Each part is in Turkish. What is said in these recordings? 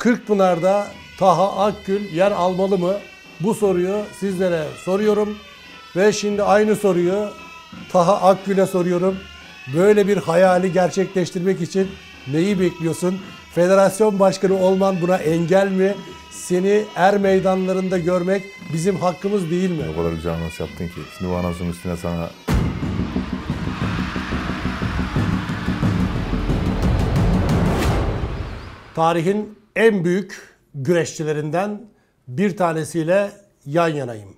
Kırkpınar'da Taha Akgül yer almalı mı? Bu soruyu sizlere soruyorum. Ve şimdi aynı soruyu Taha Akgül'e soruyorum. Böyle bir hayali gerçekleştirmek için neyi bekliyorsun? Federasyon başkanı olman buna engel mi? Seni er meydanlarında görmek bizim hakkımız değil mi? O kadar güzel anons yaptın ki. Şimdi bu anonsun üstüne sana... Tarihin en büyük güreşçilerinden bir tanesiyle yan yanayım.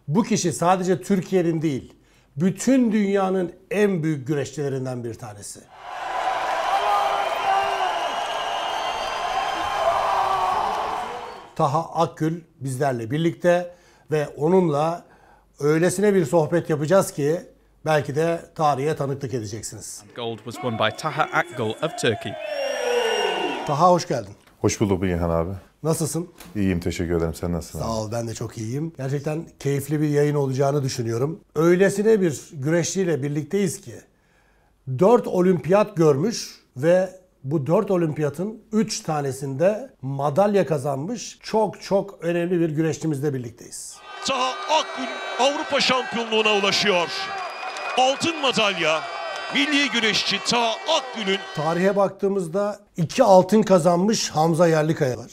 Bu kişi sadece Türkiye'nin değil, bütün dünyanın en büyük güreşçilerinden bir tanesi. Taha Akgül bizlerle birlikte ve onunla öylesine bir sohbet yapacağız ki belki de tarihe tanıklık edeceksiniz. Gold was won by Taha Akgül of Turkey. Taha hoş geldin. Hoş bulduk Bilgehan abi. Nasılsın? İyiyim, teşekkür ederim. Sen nasılsın? Sağ ol, ben de çok iyiyim. Gerçekten keyifli bir yayın olacağını düşünüyorum. Öylesine bir güreşçiyle birlikteyiz ki 4 olimpiyat görmüş ve bu 4 olimpiyatın 3 tanesinde madalya kazanmış çok önemli bir güreşçimizle birlikteyiz. Taha Akgül Avrupa şampiyonluğuna ulaşıyor. Altın madalya milli güreşçi Taha Akgül'ün. Tarihe baktığımızda 2 altın kazanmış Hamza Yerlikaya var.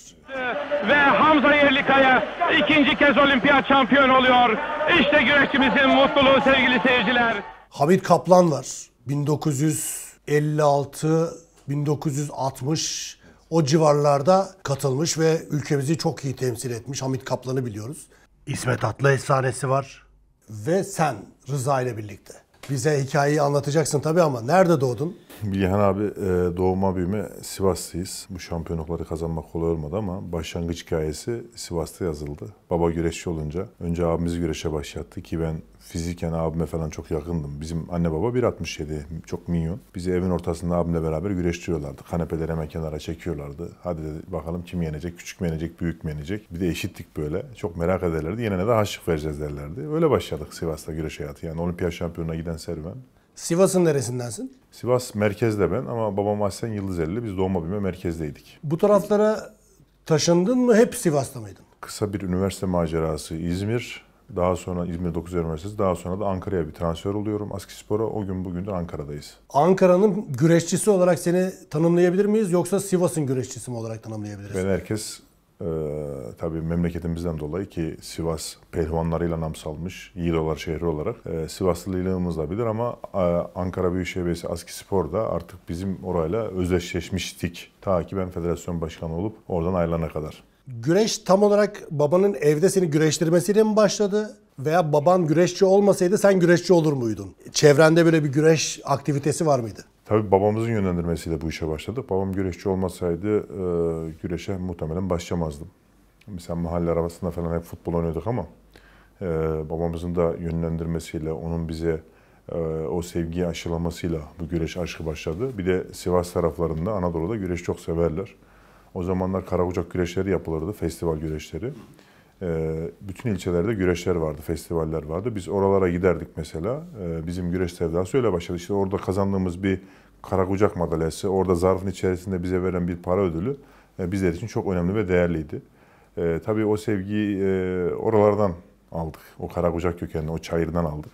Ve Hamza Yerlikaya ikinci kez olimpiyat şampiyon oluyor. İşte güreşçimizin mutluluğu sevgili seyirciler. Hamit Kaplan var. 1956, 1960 o civarlarda katılmış ve ülkemizi çok iyi temsil etmiş. Hamit Kaplan'ı biliyoruz. İsmet Atlı efsanesi var. Ve sen Rıza ile birlikte. Bize hikayeyi anlatacaksın tabii ama nerede doğdun? Bilgehan abi, doğuma büyüme Sivaslıyız. Bu şampiyonlukları kazanmak kolay olmadı ama başlangıç hikayesi Sivas'ta yazıldı. Baba güreşçi olunca önce abimizi güreşe başlattı ki ben fiziken abime falan çok yakındım. Bizim anne baba 1.67, çok minyon. Bizi evin ortasında abimle beraber güreştiriyorlardı. Kanepeleri hemen kenara çekiyorlardı. Hadi dedi, bakalım kim yenecek, küçük mü yenecek, büyük mü yenecek. Bir de eşittik böyle. Çok merak ederlerdi. Yenene de harçlık vereceğiz derlerdi. Öyle başladık Sivas'ta güreş hayatı. Yani olimpiyat şampiyonuna giden serüven. Sivas'ın neresindensin? Sivas merkezde ben ama babam aslen Yıldızeli. Biz doğma büyüme merkezdeydik. Bu taraflara taşındın mı, hep Sivas'ta mıydın? Kısa bir üniversite macerası İzmir. Daha sonra İzmir 9 Üniversitesi. Daha sonra da Ankara'ya bir transfer oluyorum. Askispor'a o gün bugündür Ankara'dayız. Ankara'nın güreşçisi olarak seni tanımlayabilir miyiz yoksa Sivas'ın güreşçisi mi olarak tanımlayabiliriz? Ben herkes tabii memleketimizden dolayı ki Sivas pehlivanlarıyla nam salmış Yiğidolar şehri olarak Sivaslılığımız da bilir ama Ankara Büyükşehir Belediyesi Askispor da artık bizim orayla özdeşleşmiştik. Ta ki ben federasyon başkanı olup oradan ayrılana kadar. Güreş tam olarak babanın evde seni güreştirmesiyle mi başladı? Veya baban güreşçi olmasaydı sen güreşçi olur muydun? Çevrende böyle bir güreş aktivitesi var mıydı? Tabii babamızın yönlendirmesiyle bu işe başladık. Babam güreşçi olmasaydı güreşe muhtemelen başlamazdım. Mesela mahalle arasında falan hep futbol oynuyorduk ama babamızın da yönlendirmesiyle, onun bize o sevgiyi aşılamasıyla bu güreş aşkı başladı. Bir de Sivas taraflarında, Anadolu'da güreş çok severler. O zamanlar Karakucak güreşleri yapılırdı, festival güreşleri. Bütün ilçelerde güreşler vardı, festivaller vardı. Biz oralara giderdik mesela. Bizim güreş sevdası öyle başladı. İşte orada kazandığımız bir Karakucak madalyası, orada zarfın içerisinde bize veren bir para ödülü bizler için çok önemli ve değerliydi. Tabii o sevgiyi oralardan aldık. O Karakucak kökenli, o çayırdan aldık.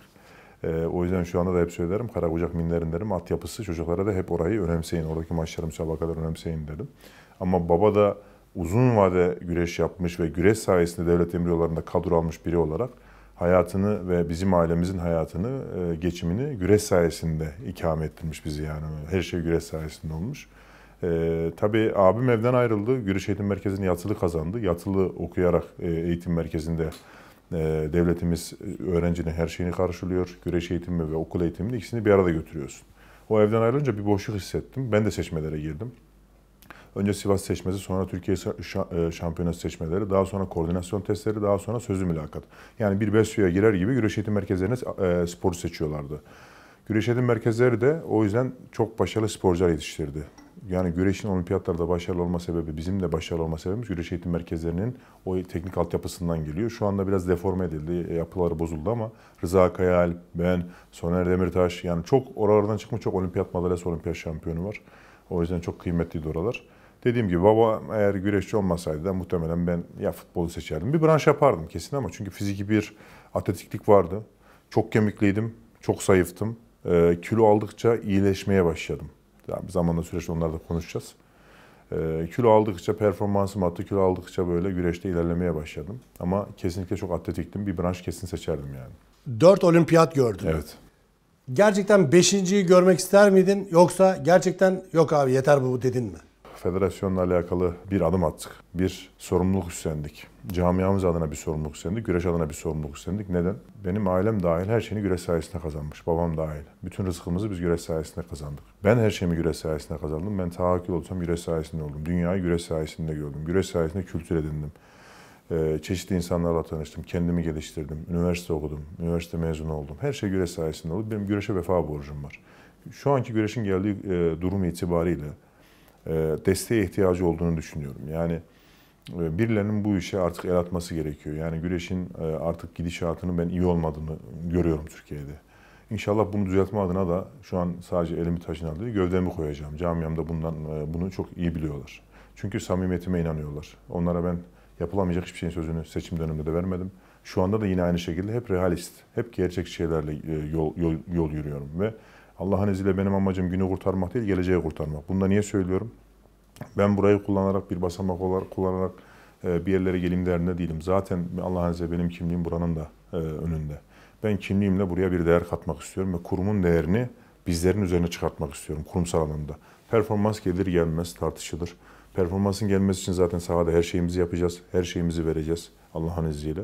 O yüzden şu anda da hep söylerim, Karakucak minlerin derim, altyapısı çocuklara da hep orayı önemseyin. Oradaki maçları, müsabakaları önemseyin dedim. Ama baba da uzun vade güreş yapmış ve güreş sayesinde devlet demiryollarında kadro almış biri olarak hayatını ve bizim ailemizin hayatını, geçimini güreş sayesinde ikame ettirmiş bizi yani. Her şey güreş sayesinde olmuş. Tabii abim evden ayrıldı. Güreş Eğitim Merkezi'ni yatılı kazandı. Yatılı okuyarak eğitim merkezinde devletimiz öğrencinin her şeyini karşılıyor. Güreş eğitimi ve okul eğitimini ikisini bir arada götürüyorsun. O evden ayrılınca bir boşluk hissettim. Ben de seçmelere girdim. Önce Sivas seçmesi, sonra Türkiye şampiyonası seçmeleri, daha sonra koordinasyon testleri, daha sonra sözlü mülakat. Yani bir BESYO'ya girer gibi güreş eğitim merkezlerine sporu seçiyorlardı. Güreş eğitim merkezleri de o yüzden çok başarılı sporcular yetiştirdi. Yani güreşin olimpiyatlarda başarılı olma sebebi, bizim de başarılı olma sebebimiz güreş eğitim merkezlerinin o teknik altyapısından geliyor. Şu anda biraz deforme edildi, yapıları bozuldu ama Rıza Kayal, ben, Soner Demirtaş, yani çok oralardan çıkmış çok olimpiyat madalyası, olimpiyat şampiyonu var. O yüzden çok kıymetliydi oralar. Dediğim gibi babam eğer güreşçi olmasaydı da muhtemelen ben ya futbolu seçerdim. Bir branş yapardım kesin ama çünkü fiziki bir atletiklik vardı. Çok kemikliydim, çok zayıftım. Kilo aldıkça iyileşmeye başladım. Yani bir zamanla süreçte onları da konuşacağız. Kilo aldıkça performansım arttı, kilo aldıkça böyle güreşte ilerlemeye başladım. Ama kesinlikle çok atletiktim. Bir branş kesin seçerdim yani. 4 olimpiyat gördün. Evet. Gerçekten 5.'yi görmek ister miydin? Yoksa gerçekten yok abi yeter bu dedin mi? Federasyonla alakalı bir adım attık. Bir sorumluluk üstlendik. Camiamız adına bir sorumluluk üstlendik. Güreş adına bir sorumluluk üstlendik. Neden? Benim ailem dahil her şeyini güreş sayesinde kazanmış. Babam dahil. Bütün rızkımızı biz güreş sayesinde kazandık. Ben her şeyimi güreş sayesinde kazandım. Ben tahakkül olsam güreş sayesinde oldum. Dünyayı güreş sayesinde gördüm. Güreş sayesinde kültür edindim. Çeşitli insanlarla tanıştım. Kendimi geliştirdim. Üniversite okudum. Üniversite mezunu oldum. Her şey güreş sayesinde oldu. Benim güreşe vefa borcum var. Şu anki güreşin geldiği durum itibariyle desteğe ihtiyacı olduğunu düşünüyorum. Yani birilerinin bu işe artık el atması gerekiyor. Yani güreşin artık gidişatının ben iyi olmadığını görüyorum Türkiye'de. İnşallah bunu düzeltme adına da şu an sadece elimi taşın değil, gövdemi koyacağım. Camiamda bunu çok iyi biliyorlar. Çünkü samimiyetime inanıyorlar. Onlara ben yapılamayacak hiçbir şeyin sözünü seçim döneminde de vermedim. Şu anda da yine aynı şekilde hep realist, hep gerçek şeylerle yol yürüyorum ve Allah'ın izniyle benim amacım günü kurtarmak değil, geleceği kurtarmak. Bunu da niye söylüyorum? Ben burayı kullanarak, bir basamak olarak kullanarak bir yerlere geleyim derdinde değilim. Zaten Allah'ın izniyle benim kimliğim buranın da önünde. Ben kimliğimle buraya bir değer katmak istiyorum ve kurumun değerini bizlerin üzerine çıkartmak istiyorum kurumsal alanda. Performans gelir gelmez tartışılır. Performansın gelmesi için zaten sahada her şeyimizi yapacağız, her şeyimizi vereceğiz Allah'ın izniyle.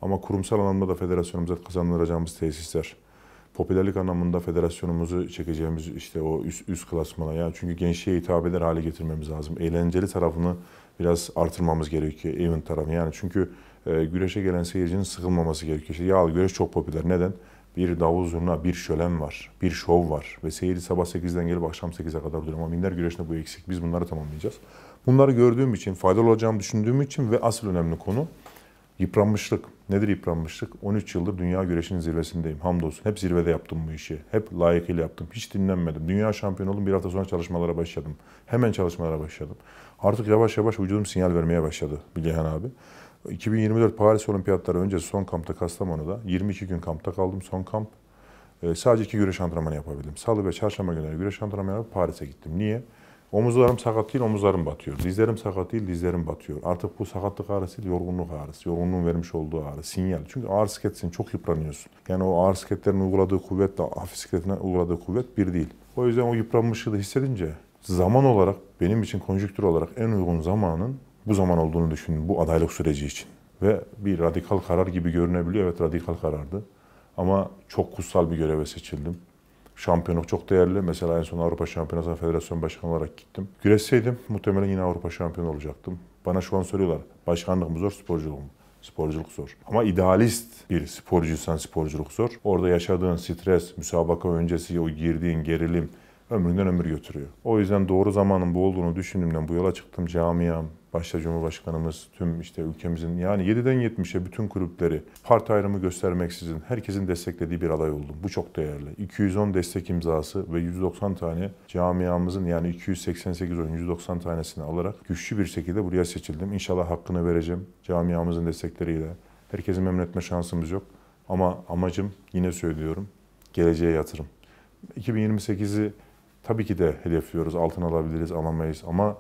Ama kurumsal anlamda da federasyonumuza kazandıracağımız tesisler, popülerlik anlamında federasyonumuzu çekeceğimiz işte o üst klasmana ya çünkü gençliğe hitap eder hale getirmemiz lazım. Eğlenceli tarafını biraz artırmamız gerekiyor event tarafını. Yani çünkü güreşe gelen seyircinin sıkılmaması gerekiyor. İşte yağlı güreş çok popüler. Neden? Bir davul zurna, bir şölen var, bir şov var ve seyirci sabah 8'den gelip akşam 8'e kadar duruyor. Ama minder güreşinde bu eksik. Biz bunları tamamlayacağız. Bunları gördüğüm için, faydalı olacağımı düşündüğüm için ve asıl önemli konu yıpranmışlık. Nedir yıpranmışlık? 13 yıldır dünya güreşinin zirvesindeyim. Hamdolsun. Hep zirvede yaptım bu işi. Hep layıkıyla yaptım. Hiç dinlenmedim. Dünya şampiyonu oldum. Bir hafta sonra çalışmalara başladım. Hemen çalışmalara başladım. Artık yavaş yavaş vücudum sinyal vermeye başladı Bilgehan abi. 2024 Paris Olimpiyatları öncesi son kampta Kastamonu'da. 22 gün kampta kaldım son kamp. Sadece 2 güreş antrenmanı yapabildim. Salı ve çarşamba günleri güreş antrenmanı yapıp Paris'e gittim. Niye? Omuzlarım sakat değil, omuzlarım batıyor. Dizlerim sakat değil, dizlerim batıyor. Artık bu sakatlık ağrısı değil, yorgunluk ağrısı. Yorgunluğun vermiş olduğu ağrı, sinyal. Çünkü ağır sikletsin, çok yıpranıyorsun. Yani o ağır sikletlerin uyguladığı kuvvetle hafif sikletin uyguladığı kuvvet bir değil. O yüzden o yıpranmışlığı da hissedince zaman olarak, benim için konjüktür olarak en uygun zamanın bu zaman olduğunu düşündüm bu adaylık süreci için. Ve bir radikal karar gibi görünebiliyor. Evet radikal karardı. Ama çok kutsal bir göreve seçildim. Şampiyonluk çok değerli. Mesela en son Avrupa Şampiyonası'na federasyon başkanı olarak gittim. Güreşseydim muhtemelen yine Avrupa şampiyonu olacaktım. Bana şu an soruyorlar. Başkanlık mı zor, sporculuk mu? Sporculuk zor. Ama idealist bir sporcuysan sporculuk zor. Orada yaşadığın stres, müsabaka öncesi o girdiğin gerilim ömründen ömür götürüyor. O yüzden doğru zamanın bu olduğunu düşündüğümden bu yola çıktım. Camiam, başta Cumhurbaşkanımız, tüm işte ülkemizin yani 7'den 70'e bütün kulüpleri parti ayrımı göstermeksizin herkesin desteklediği bir aday oldum. Bu çok değerli. 210 destek imzası ve 190 tane camiamızın yani 288 oyun 190 tanesini alarak güçlü bir şekilde buraya seçildim. İnşallah hakkını vereceğim camiamızın destekleriyle. Herkesi memnun etme şansımız yok. Ama amacım yine söylüyorum geleceğe yatırım. 2028'i tabii ki de hedefliyoruz. Altın alabiliriz, alamayız ama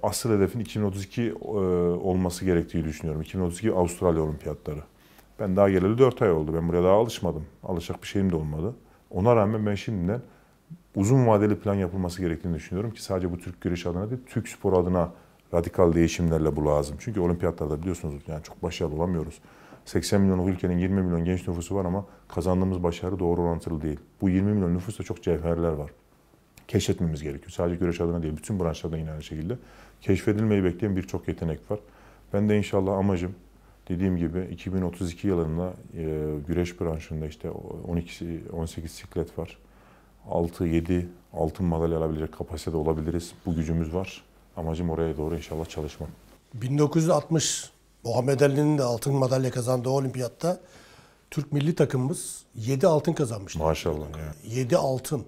asıl hedefin 2032 olması gerektiği düşünüyorum. 2032 Avustralya Olimpiyatları. Ben daha geleli 4 ay oldu. Ben buraya daha alışmadım. Alışacak bir şeyim de olmadı. Ona rağmen ben şimdiden uzun vadeli plan yapılması gerektiğini düşünüyorum ki sadece bu Türk güreşi adına değil, Türk spor adına radikal değişimlerle bu lazım. Çünkü olimpiyatlarda biliyorsunuz yani çok başarılı olamıyoruz. 80 milyonluk ülkenin 20 milyon genç nüfusu var ama kazandığımız başarı doğru orantılı değil. Bu 20 milyon nüfusta çok cevherler var. Keşfetmemiz gerekiyor. Sadece güreş adına değil, bütün branşlarda yine aynı şekilde. Keşfedilmeyi bekleyen birçok yetenek var. Ben de inşallah amacım dediğim gibi 2032 yılında güreş branşında işte 18 siklet var. 6-7 altın madalya alabilecek kapasitede olabiliriz. Bu gücümüz var. Amacım oraya doğru inşallah çalışmam. 1960 Muhammed Ali'nin de altın madalya kazandığı olimpiyatta Türk milli takımımız 7 altın kazanmıştı. Maşallah. Yani. 7 altın.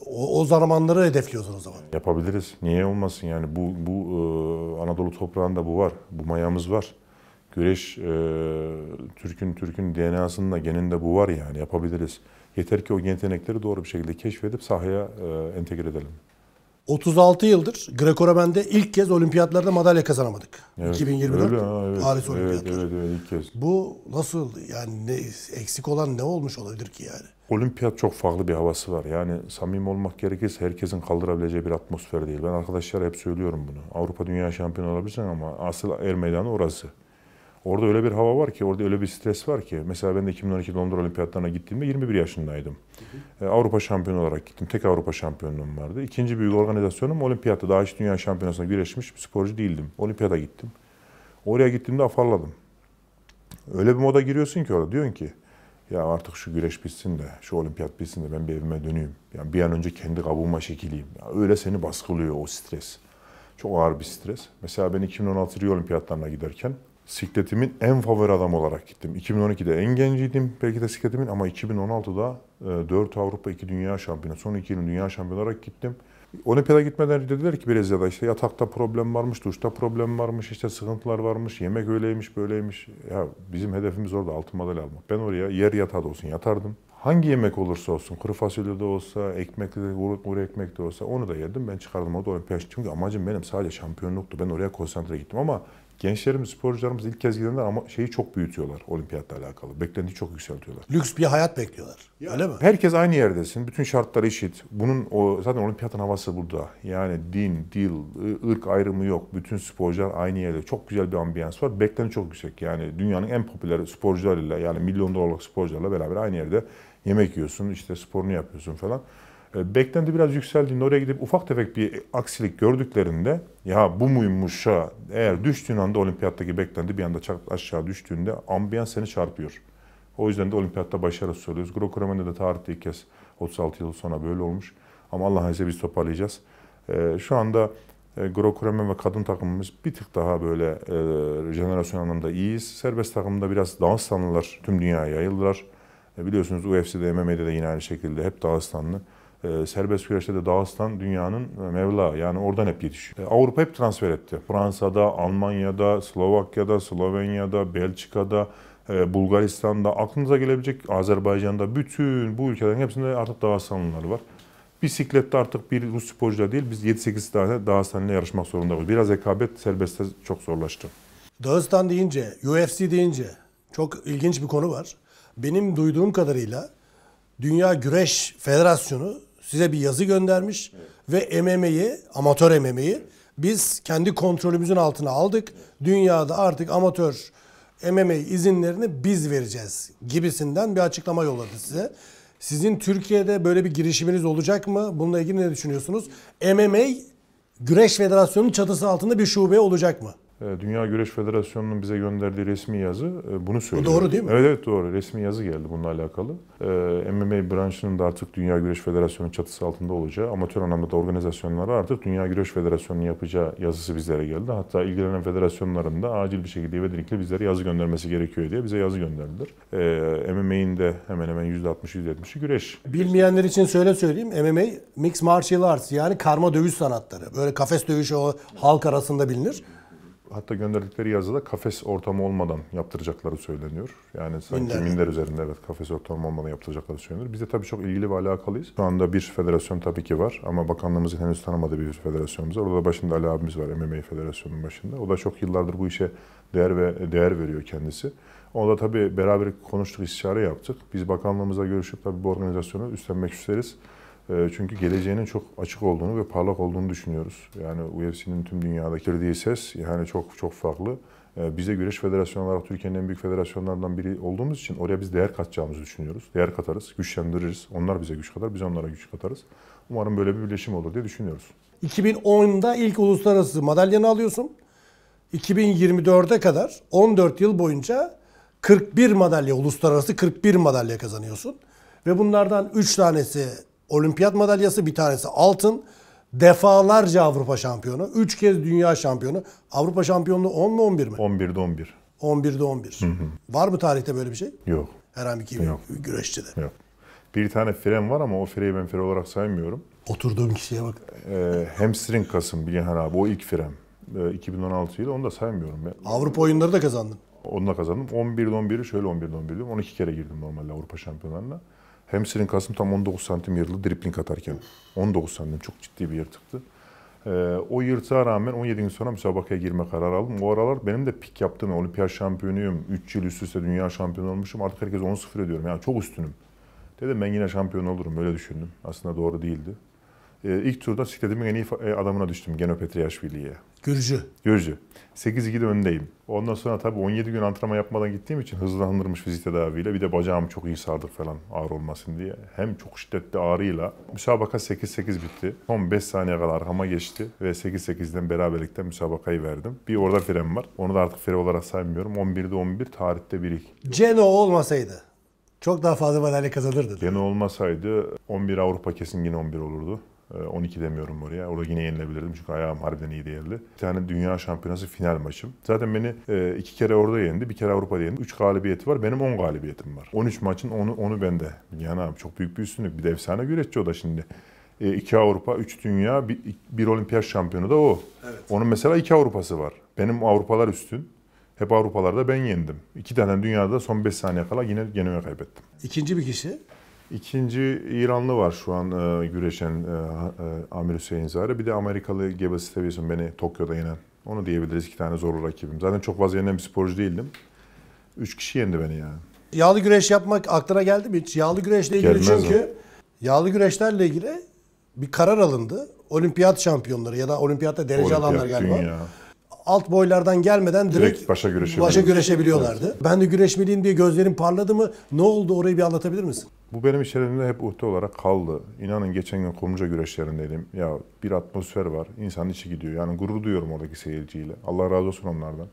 O zamanları hedefliyorsun o zaman. Yapabiliriz. Niye olmasın yani bu Anadolu toprağında bu var. Bu mayamız var. Güreş Türk'ün DNA'sında, geninde bu var yani yapabiliriz. Yeter ki o yetenekleri doğru bir şekilde keşfedip sahaya entegre edelim. 36 yıldır Greco-Romen'de ilk kez olimpiyatlarda madalya kazanamadık. Evet, 2024 öyle, evet, Paris evet, olimpiyatları. evet, ilk kez. Bu nasıl yani eksik olan ne olmuş olabilir ki yani? Olimpiyat çok farklı bir havası var. Yani samimi olmak gerekirse herkesin kaldırabileceği bir atmosfer değil. Ben arkadaşlara hep söylüyorum bunu. Avrupa Dünya Şampiyonu olabilirsin ama asıl er meydanı orası. Orada öyle bir hava var ki, orada öyle bir stres var ki. Mesela ben de 2012 Londra Olimpiyatlarına gittiğimde 21 yaşındaydım. Avrupa şampiyonu olarak gittim. Tek Avrupa şampiyonluğum vardı. İkinci büyük organizasyonum olimpiyatta. Daha hiç dünya şampiyonasına güreşmiş bir sporcu değildim. Olimpiyata gittim. Oraya gittiğimde afalladım. Öyle bir moda giriyorsun ki orada. Diyorsun ki ya artık şu güreş bitsin de, şu olimpiyat bitsin de ben bir evime döneyim. Yani bir an önce kendi kabuğuma çekileyim. Ya öyle seni baskılıyor o stres. Çok ağır bir stres. Mesela ben 2016 Rio Olimpiyatlarına giderken sikletimin en favori adamı olarak gittim. 2012'de en genciydim belki de sikletimin ama 2016'da 4 Avrupa 2 Dünya Şampiyonu, son 2 yılın Dünya Şampiyonu olarak gittim. Olimpiyata gitmeden dediler ki Brezilya'da işte yatakta problem varmış, duşta problem varmış, işte sıkıntılar varmış, yemek öyleymiş, böyleymiş. Ya bizim hedefimiz orada altın madalya almak. Ben oraya yer yatağı da olsun yatardım. Hangi yemek olursa olsun, kuru fasulye de olsa, ekmekli de, kuru ekmek de olsa onu da yedim. Ben çıkardım orada olimpiyat. Çünkü amacım benim sadece şampiyonluktu. Ben oraya konsantre gittim ama gençlerimiz, sporcularımız ilk kez gidenler ama şeyi çok büyütüyorlar olimpiyatla alakalı. Beklentiyi çok yükseltiyorlar. Lüks bir hayat bekliyorlar. Öyle mi? Herkes aynı yerdesin. Bütün şartlar eşit. Zaten olimpiyatın havası burada. Yani din, dil, ırk ayrımı yok. Bütün sporcular aynı yerde. Çok güzel bir ambiyans var. Beklenti çok yüksek. Yani dünyanın en popüler sporcularıyla yani milyon dolarlık sporcularla beraber aynı yerde yemek yiyorsun, işte sporunu yapıyorsun falan. Beklenti biraz yükseldiğinde oraya gidip ufak tefek bir aksilik gördüklerinde ya bu muymuşa eğer düştüğün anda olimpiyattaki beklenti bir anda aşağı düştüğünde ambiyans seni çarpıyor. O yüzden de olimpiyatta başarısız söylüyoruz. Greco-Romen'de de tarihte ilk kez 36 yıl sonra böyle olmuş. Ama Allah'ın izniyle biz toparlayacağız. Şu anda Greco-Romen ve kadın takımımız bir tık daha böyle jenerasyon anlamında iyiyiz. Serbest takımında biraz Dağıstanlılar tüm dünyaya yayıldılar. Biliyorsunuz UFC'de, MMA'de de yine aynı şekilde hep Dağıstanlı. Serbest güreşte de Dağıstan dünyanın mevla yani oradan hep yetişiyor. Avrupa hep transfer etti. Fransa'da, Almanya'da, Slovakya'da, Slovenya'da, Belçika'da, Bulgaristan'da, aklınıza gelebilecek Azerbaycan'da bütün bu ülkelerin hepsinde artık Dağıstanlılar var. Bisiklette artık bir Rus sporcuyla değil biz 7-8 tane Dağıstanlı'yla yarışmak zorunda kalıyoruz. Biraz rekabet serbestte çok zorlaştı. Dağıstan deyince, UFC deyince çok ilginç bir konu var. Benim duyduğum kadarıyla Dünya Güreş Federasyonu size bir yazı göndermiş ve MMA'yi, amatör MMA'yi biz kendi kontrolümüzün altına aldık. Dünyada artık amatör MMA izinlerini biz vereceğiz gibisinden bir açıklama yolladı size. Sizin Türkiye'de böyle bir girişiminiz olacak mı? Bununla ilgili ne düşünüyorsunuz? MMA Güreş Federasyonu'nun çatısı altında bir şube olacak mı? Dünya Güreş Federasyonu'nun bize gönderdiği resmi yazı bunu söylüyor. Bu doğru değil mi? Evet doğru. Resmi yazı geldi bununla alakalı. MMA branşının da artık Dünya Güreş Federasyonu'nun çatısı altında olacağı, amatör anlamda da organizasyonlara artık Dünya Güreş Federasyonu'nun yapacağı yazısı bizlere geldi. Hatta ilgilenen federasyonların da acil bir şekilde ivedilikle bizlere yazı göndermesi gerekiyor diye bize yazı gönderdiler. MMA'in de hemen hemen %60-%70'i güreş. Bilmeyenler için söyleyeyim. MMA Mixed Martial Arts yani karma dövüş sanatları. Böyle kafes dövüşü o halk arasında bilinir. Hatta gönderdikleri yazıda kafes ortamı olmadan yaptıracakları söyleniyor. Yani sanki minder üzerinde evet kafes ortamı olmadan yaptıracakları söyleniyor. Biz de tabii çok ilgili ve alakalıyız. Şu anda bir federasyon tabii ki var ama bakanlığımızın henüz tanımadığı bir federasyonumuz var. Orada başında Ali abimiz var MMA Federasyonu'nun başında. O da çok yıllardır bu işe değer veriyor kendisi. Ona da tabii beraber konuştuk, istişare yaptık. Biz bakanlığımızla görüşüp tabii bu organizasyonu üstlenmek isteriz. Çünkü geleceğinin çok açık olduğunu ve parlak olduğunu düşünüyoruz. Yani UFC'nin tüm dünyada girdiği ses yani çok farklı. Bize Güreş Federasyonu olarak Türkiye'nin en büyük federasyonlardan biri olduğumuz için oraya biz değer katacağımızı düşünüyoruz. Değer katarız, güçlendiririz. Onlar bize güç katar, biz onlara güç katarız. Umarım böyle bir birleşim olur diye düşünüyoruz. 2010'da ilk uluslararası madalyanı alıyorsun. 2024'e kadar 14 yıl boyunca 41 madalya, uluslararası 41 madalya kazanıyorsun. Ve bunlardan 3 tanesi olimpiyat madalyası, bir tanesi altın. Defalarca Avrupa şampiyonu, 3 kez dünya şampiyonu. Avrupa şampiyonluğu 10 mu 11 mi? 11'de 11. 11'de 11. Var mı tarihte böyle bir şey? Yok. Herhangi bir güreşçide. Yok. Bir tane fren var ama o freyi ben fren olarak saymıyorum. Oturduğum kişiye bak. Hamstring kasım Bilgehan abi, o ilk fren. 2016 yılı, onu da saymıyorum ben. Avrupa oyunları da kazandın. Onu da kazandım. 11'de 11'i şöyle 11'de 11 diyorum. 12 kere girdim normalde Avrupa şampiyonlarına. Hamstring kasım tam 19 santim yırtıldı dribling atarken. 19 santim, çok ciddi bir yırtıktı. O yırtığa rağmen 17 gün sonra müsabakaya girme kararı aldım. O aralar benim de pik yaptığım, olimpiyat şampiyonuyum. 3 yıl üst üste dünya şampiyonu olmuşum. Artık herkes 10-0 ediyorum. Yani çok üstünüm. Dedim ben yine şampiyon olurum. Öyle düşündüm. Aslında doğru değildi. İlk turda sikletimin en iyi adamına düştüm. Geno Petriashvili'ye. Gürcü. 8-2'de öndeyim. Ondan sonra tabii 17 gün antrenman yapmadan gittiğim için hızlandırılmış fizik tedaviyle, bir de bacağımı çok iyi sardık falan ağrı olmasın diye. Hem çok şiddetli ağrıyla. Müsabaka 8-8 bitti. Son 5 saniye kadar arkama geçti ve 8-8'den beraberlikten müsabakayı verdim. Bir orada fren var. Onu da artık fren olarak saymıyorum. 11'de 11, tarihte bir ilk. Geno olmasaydı çok daha fazla madalya kazanırdı. Geno olmasaydı 11 Avrupa kesin yine 11 olurdu. 12 demiyorum oraya. Orada yine yenilebilirdim çünkü ayağım harbiden iyi değildi. Bir tane dünya şampiyonası final maçım. Zaten beni 2 kere orada yendi, 1 kere Avrupa'da yendi. 3 galibiyeti var. Benim 10 galibiyetim var. 13 maçın 10'u bende. Yani abi çok büyük bir üstünlük. Bir de efsane güreşçi o da şimdi. 2 Avrupa, 3 dünya, 1 olimpiyat şampiyonu da o. Evet. Onun mesela 2 Avrupası var. Benim Avrupalar üstün. Hep Avrupalarda ben yendim. 2 tane dünyada son 5 saniye kala yine Geno'ya kaybettim. İkinci bir kişi? İkinci İranlı var şu an güreşen Amir Hüseyin Zahre. Bir de Amerikalı Gebel Stevenson beni Tokyo'da yenen. Onu diyebiliriz, 2 tane zorlu rakibim. Zaten çok fazla yenen bir sporcu değildim. 3 kişi yendi beni yani. Yağlı güreş yapmak aklına geldi mi hiç? Yağlı güreşle ilgili Gelmez çünkü yağlı güreşlerle ilgili bir karar alındı. Olimpiyat şampiyonları ya da olimpiyatta derece alanlar galiba. Dünya. Alt boylardan gelmeden direkt başa güreşebiliyorlardı. Evet. Ben de güreşmeliyim diye gözlerim parladı mı? Ne oldu, orayı bir anlatabilir misin? Bu benim içerimde hep uhde olarak kaldı. İnanın geçen gün Kumruca güreşlerindeydim. Ya bir atmosfer var. İnsanın içi gidiyor. Yani gurur duyuyorum oradaki seyirciyle. Allah razı olsun onlardan.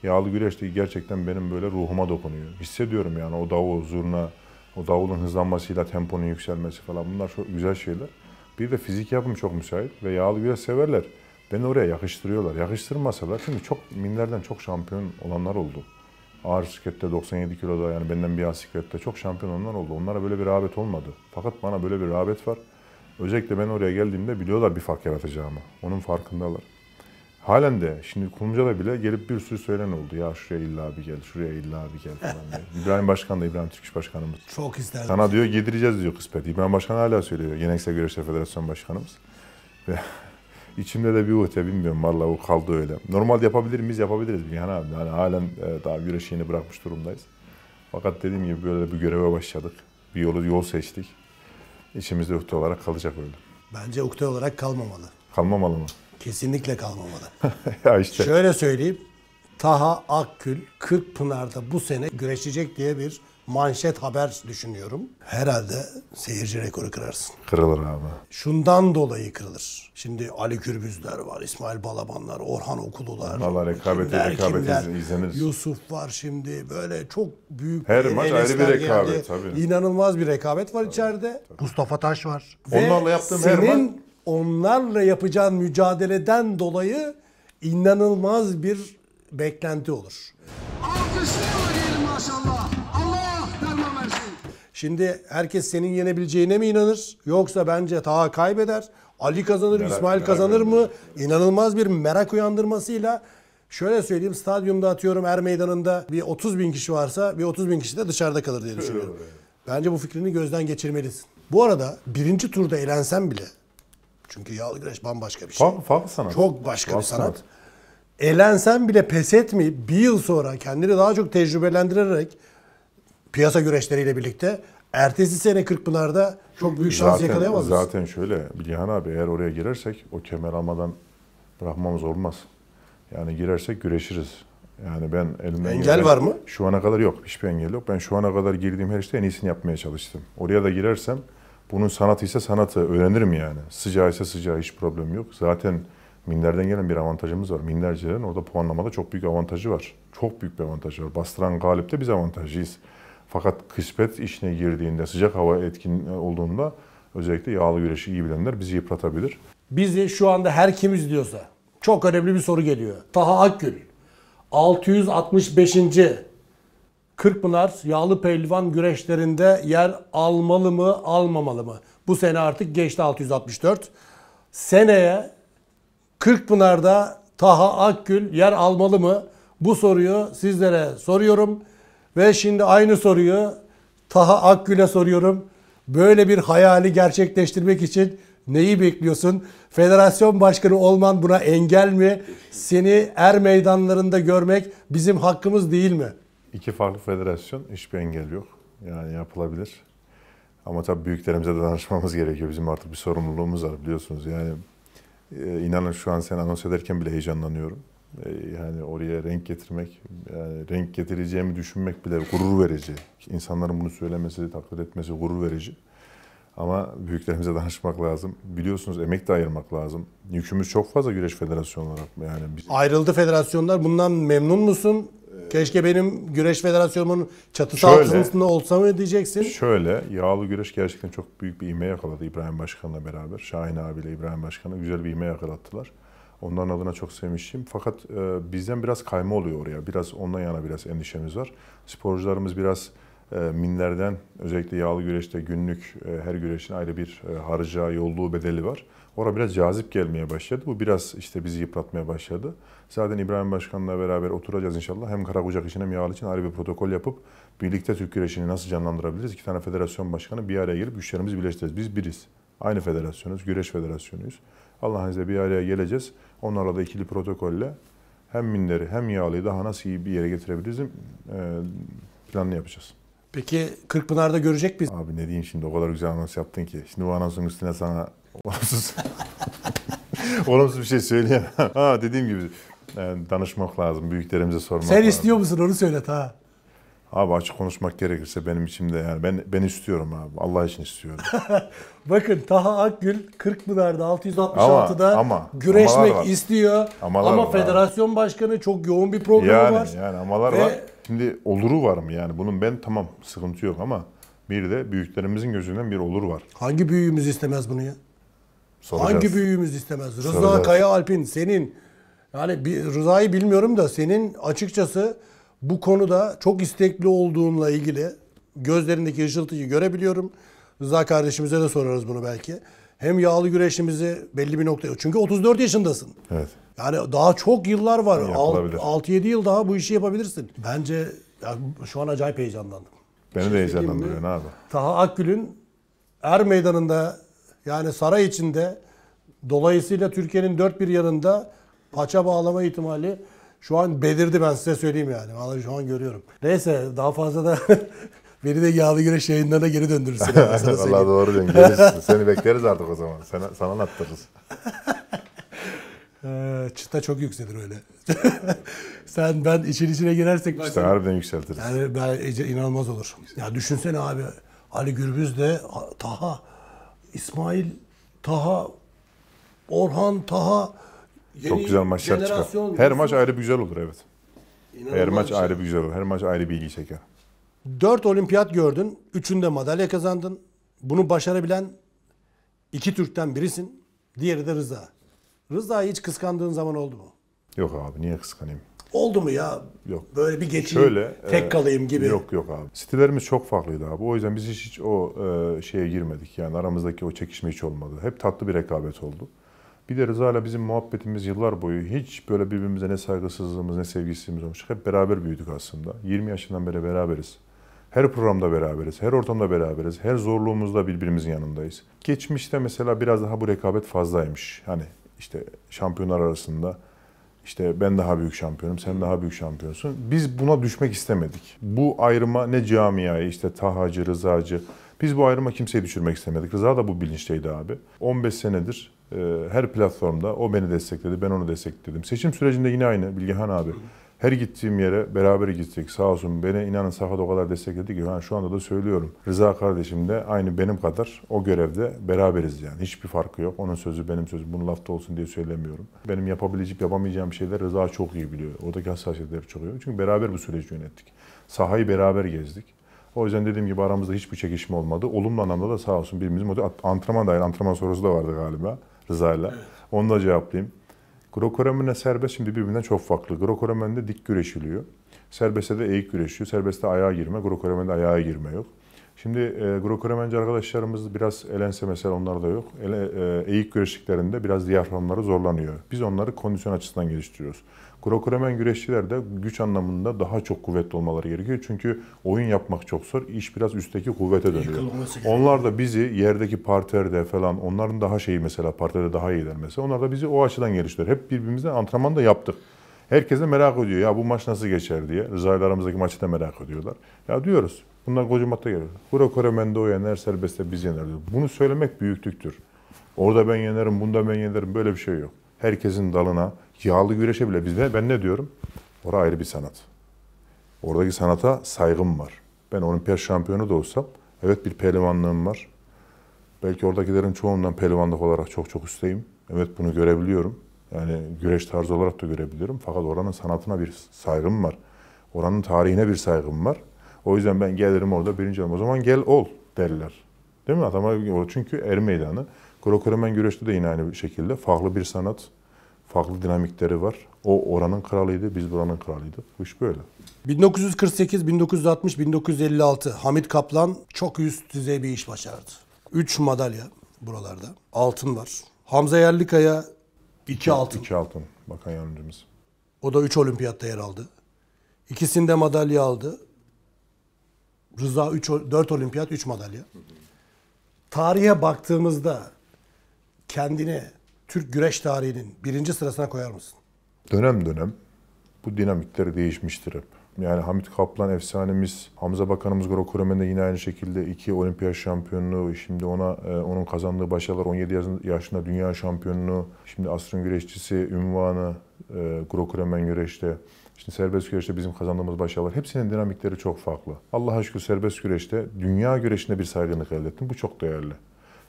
Yağlı güreş de gerçekten benim böyle ruhuma dokunuyor. Hissediyorum yani o davul, zurna, o davulun hızlanmasıyla temponun yükselmesi falan, bunlar çok güzel şeyler. Bir de fizik yapım çok müsait ve yağlı güreş severler. Beni oraya yakıştırıyorlar. Yakıştırmasalar, çünkü çok minlerden çok şampiyon olanlar oldu. Ağır siklette 97 kiloda, yani benden bir ağır siklette çok şampiyon olanlar oldu. Onlara böyle bir rağbet olmadı. Fakat bana böyle bir rağbet var. Özellikle ben oraya geldiğimde biliyorlar bir fark yaratacağımı. Onun farkındalar. Halen de şimdi Kumruca'da bile gelip bir sürü söylen oldu. Ya şuraya illa bir gel, şuraya illa bir gel falan diye. İbrahim Başkan da, İbrahim Türküş Başkanımız. Çok isterdim. Sana diyor yedireceğiz diyor kısmet. İbrahim Başkan hala söylüyor. Geleneksel Güreşler Federasyon Başkanımız. Ve içimde de bir uhde, bilmiyorum vallahi, o kaldı öyle. Normalde yapabilir miyiz? Yapabiliriz. Yani abi, yani halen daha güreşi yeni bırakmış durumdayız. Fakat dediğim gibi böyle bir göreve başladık. Bir yol seçtik. İçimizde uhde olarak kalacak öyle. Bence ukde olarak kalmamalı. Kalmamalı mı? Kesinlikle kalmamalı. Ya işte. Şöyle söyleyeyim. Taha Akgül Kırkpınar'da bu sene güreşecek diye bir manşet haber düşünüyorum. Herhalde seyirci rekoru kırarsın. Kırılır abi. Şundan dolayı kırılır. Şimdi Ali Gürbüzler var, İsmail Balabanlar, Orhan Okulular. Valla rekabet izlenir. Yusuf var şimdi. Böyle çok büyük. Her maç ayrı bir rekabet tabii. İnanılmaz bir rekabet var içeride. Mustafa Taş var. Onlarla yaptığım her maç. Onlarla yapacağın mücadeleden dolayı inanılmaz bir beklenti olur. Alkışlıyorlar diyelim maşallah. Allah derman versin. Şimdi herkes senin yenebileceğine mi inanır? Yoksa bence Taha kaybeder. Ali kazanır, İsmail kazanır mı? İnanılmaz bir merak uyandırmasıyla, şöyle söyleyeyim, stadyumda atıyorum Er Meydanı'nda bir 30 bin kişi varsa bir 30 bin kişi de dışarıda kalır diye düşünüyorum. Bence bu fikrini gözden geçirmelisin. Bu arada birinci turda elensen bile, çünkü yağlı güreş bambaşka bir şey. Farklı sanat. Çok başka bir sanat. Elensen bile pes etmeyip bir yıl sonra kendini daha çok tecrübelendirerek piyasa güreşleriyle birlikte ertesi sene Kırkpınar'da çok büyük şans yakalayamaz mısın? Zaten şöyle Bilgehan abi, eğer oraya girersek o kemer almadan bırakmamız olmaz. Yani girersek güreşiriz. Yani ben elimden engel var mı? Şu ana kadar yok. Hiçbir engel yok. Ben şu ana kadar girdiğim her işte en iyisini yapmaya çalıştım. Oraya da girersem bunun sanatıysa sanatı öğrenirim yani. Sıcağı ise sıcağı, hiç problem yok. Zaten minlerden gelen bir avantajımız var. Minlercelerin orada puanlamada çok büyük avantajı var. Çok büyük bir avantajı var. Bastıran galipte biz avantajlıyız. Fakat kısmet işine girdiğinde, sıcak hava etkin olduğunda özellikle yağlı güreşi iyi bilenler bizi yıpratabilir. Bizi şu anda her kim izliyorsa çok önemli bir soru geliyor. Taha Akgül 665. Kırkpınar Yağlı Pehlivan güreşlerinde yer almalı mı, almamalı mı? Bu sene artık geçti 664. Seneye Kırkpınar'da Taha Akgül yer almalı mı? Bu soruyu sizlere soruyorum. Ve şimdi aynı soruyu Taha Akgül'e soruyorum. Böyle bir hayali gerçekleştirmek için neyi bekliyorsun? Federasyon başkanı olman buna engel mi? Seni er meydanlarında görmek bizim hakkımız değil mi? İki farklı federasyon, hiçbir engel yok. Yani yapılabilir. Ama tabii büyüklerimize de danışmamız gerekiyor. Bizim artık bir sorumluluğumuz var biliyorsunuz. Yani inanın şu an sen anons ederken bile heyecanlanıyorum. Yani oraya renk getirmek, yani renk getireceğimi düşünmek bile gurur verici. İnsanların bunu söylemesi, takdir etmesi gurur verici. Ama büyüklerimize danışmak lazım. Biliyorsunuz emek de ayırmak lazım. Yükümüz çok fazla güreş federasyonu olarak. Yani Ayrıldı federasyonlar. Bundan memnun musun? Keşke benim güreş federasyonumun çatısı altında olsa mı diyeceksin? Şöyle, yağlı güreş gerçekten çok büyük bir ivme yakaladı İbrahim Başkan'la beraber. Şahin abiyle İbrahim Başkan'a güzel bir ivme yakalattılar. Onların adına çok sevmişim. Fakat bizden biraz kayma oluyor oraya. Biraz ondan yana biraz endişemiz var. Sporcularımız biraz minlerden, özellikle yağlı güreşte günlük her güreşin ayrı bir harcağı, yolluğu, bedeli var. Orada biraz cazip gelmeye başladı. Bu biraz işte bizi yıpratmaya başladı. Zaten İbrahim Başkan'la beraber oturacağız inşallah. Hem Karakucak için hem yağlı için ayrı bir protokol yapıp birlikte Türk güreşini nasıl canlandırabiliriz? İki tane federasyon başkanı bir araya gelip güçlerimizi birleştireceğiz. Biz biriz. Aynı federasyonuz, güreş federasyonuyuz. Allah'ın izniyle bir araya geleceğiz. Onlarla da ikili protokolle hem minleri hem yağlıyı daha nasıl iyi bir yere getirebiliriz planını yapacağız. Peki Kırkpınar'da görecek miyiz? Abi ne diyeyim şimdi, o kadar güzel anons yaptın ki. Şimdi bu anonsun üstüne sana olumsuz bir şey söyleyemem. Dediğim gibi danışmak lazım, büyüklerimize sormak lazım. Sen istiyor musun onu söyle ta. Abi açık konuşmak gerekirse benim içimde yani ben istiyorum abi. Allah için istiyorum. Bakın Taha Akgül Kırkpınar'da 666'da güreşmek istiyor. Ama federasyon başkanı çok yoğun bir programı var. Yani amalar var. Şimdi oluru var mı yani? Bunun ben tamam sıkıntı yok ama bir de büyüklerimizin gözünden bir olur var. Hangi büyüğümüz istemez bunu ya? Soracağız. Hangi büyüğümüz istemez? Rıza Soracağız. Kaya Alp'in senin, yani Rıza'yı bilmiyorum da senin açıkçası bu konuda çok istekli olduğunla ilgili gözlerindeki ışıltıyı görebiliyorum. Rıza kardeşimize de sorarız bunu belki. Hem yağlı güreşimizi belli bir noktaya... Çünkü 34 yaşındasın. Evet. Yani daha çok yıllar var. Yapılabilir. 6-7 yıl daha bu işi yapabilirsin. Bence ya şu an acayip heyecanlandım. Beni de heyecanlandırıyor abi. Taha Akgül'ün er meydanında, yani saray içinde, dolayısıyla Türkiye'nin dört bir yanında paça bağlama ihtimali şu an belirdi, ben size söyleyeyim yani. Vallahi şu an görüyorum. Neyse daha fazla da beni de yağlı güreş yayınlarına geri döndürürsün. Vallahi doğru diyorsun. Gelirsin. Seni bekleriz artık o zaman. Sana anlattırırız. Çıta çok yükselir öyle. Ben işin içine girersek... İşte harbiden yükseltiriz. Yani inanılmaz olur. Ya düşünsene abi. Ali Gürbüz de Taha, İsmail Taha, Orhan Taha. Çok güzel maçlar çıkar. Her maç ayrı bir güzel olur, evet. Her maç ayrı bir güzel olur. Her maç ayrı bir ilgi çeker. 4 olimpiyat gördün. 3'ünde madalya kazandın. Bunu başarabilen 2 Türk'ten birisin. Diğeri de Rıza. Rıza'yı hiç kıskandığın zaman oldu mu? Yok abi, niye kıskanayım? Oldu mu ya? Yok. Böyle bir geçeyim, tek kalayım gibi. Yok abi. Stillerimiz çok farklıydı abi. O yüzden biz hiç o şeye girmedik. Yani aramızdaki o çekişme hiç olmadı. Hep tatlı bir rekabet oldu. Bir de Rıza'yla bizim muhabbetimiz yıllar boyu hiç böyle birbirimize ne saygısızlığımız ne sevgisizliğimiz olmuş. Hep beraber büyüdük aslında. 20 yaşından beri beraberiz. Her programda beraberiz, her ortamda beraberiz, her zorluğumuzda birbirimizin yanındayız. Geçmişte mesela biraz daha bu rekabet fazlaymış. Hani işte şampiyonlar arasında işte ben daha büyük şampiyonum, sen daha büyük şampiyonsun. Biz buna düşmek istemedik. Bu ayrıma ne camiayı, işte Tahacı, Rızacı, biz bu ayrıma kimseyi düşürmek istemedik. Rıza da bu bilinçteydi abi. 15 senedir her platformda o beni destekledi, ben onu destekledim. Seçim sürecinde yine aynı Bilgehan abi. Her gittiğim yere beraber gittik, sağ olsun beni inanın sahada o kadar destekledi ki şu anda da söylüyorum. Rıza kardeşim de aynı benim kadar o görevde beraberiz yani. Hiçbir farkı yok. Onun sözü benim sözüm. Bunu lafta olsun diye söylemiyorum. Benim yapabileceğim, yapamayacağım şeyler Rıza çok iyi biliyor. Oradaki hassasiyetleri çok iyi. Çünkü beraber bu süreci yönettik. Sahayı beraber gezdik. O yüzden dediğim gibi aramızda hiçbir çekişme olmadı. Olumlu anlamda da sağ olsun birbirimiz antrenman dahil antrenman sorusu da vardı galiba Rıza'yla. Evet. Onu da cevaplayayım. Greco-Romen'le serbest şimdi birbirinden çok farklı. Greco-Romen'de dik güreşiliyor. Serbest'te de eğik güreşiyor. Serbest'te ayağa girme, Greco-Romen'de ayağa girme yok. Şimdi Greco-Romenci arkadaşlarımız biraz elense mesela onlarda yok. Eğik güreşliklerinde biraz diyaframları zorlanıyor. Biz onları kondisyon açısından geliştiriyoruz. Greco-Romen güreşçiler de güç anlamında daha çok kuvvetli olmaları gerekiyor. Çünkü oyun yapmak çok zor. İş biraz üstteki kuvvete dönüyor. Onlar da bizi yerdeki parterde falan, onların daha şeyi mesela parterde daha iyiler mesela. Onlar da bizi o açıdan geliştiriyor. Hep birbirimizden antrenman da yaptık. Herkes de merak ediyor. Ya bu maç nasıl geçer diye. Rıza'yla aramızdaki maçı da merak ediyorlar. Ya diyoruz. Bunlar kocamat'ta geliyor. Greco-Romen'de o yener, serbestte biz yener diyor. Bunu söylemek büyüklüktür. Orada ben yenerim, bunda ben yenerim. Böyle bir şey yok. Herkesin dalına, yağlı güreşe bile ben ne diyorum? Orada ayrı bir sanat. Oradaki sanata saygım var. Ben olimpiyat şampiyonu da olsam, evet bir pehlivanlığım var. Belki oradakilerin çoğundan pehlivanlık olarak çok üstteyim. Evet bunu görebiliyorum. Yani güreş tarzı olarak da görebiliyorum. Fakat oranın sanatına bir saygım var. Oranın tarihine bir saygım var. O yüzden ben gelirim orada birinci olmam. O zaman gel ol derler. Değil mi? Adama çünkü er meydanı. Greco-Romen güreşte de yine aynı şekilde farklı bir sanat, farklı dinamikleri var. O oranın kralıydı, biz buranın kralıydık. Bu iş böyle. 1948, 1960, 1956 Hamit Kaplan çok üst düzey bir iş başardı. 3 madalya buralarda. Altın var. Hamza Yerlikaya 2 altın. 2 altın. Bakan yardımcımız. O da 3 olimpiyatta yer aldı. İkisinde madalya aldı. Rıza 4 olimpiyat, 3 madalya. Tarihe baktığımızda kendini Türk güreş tarihinin 1. sırasına koyar mısın? Dönem dönem bu dinamikleri değişmiştir hep. Yani Hamit Kaplan efsanemiz, Hamza Bakanımız Greco-Romen'de yine aynı şekilde 2 olimpiyat şampiyonluğu, şimdi onun kazandığı başarılar 17 yaşında dünya şampiyonluğu, şimdi asrın güreşçisi ünvanı Greco-Romen güreşte, şimdi serbest güreşte bizim kazandığımız başarılar, hepsinin dinamikleri çok farklı. Allah'a şükür serbest güreşte dünya güreşinde bir saygınlık elde ettim. Bu çok değerli.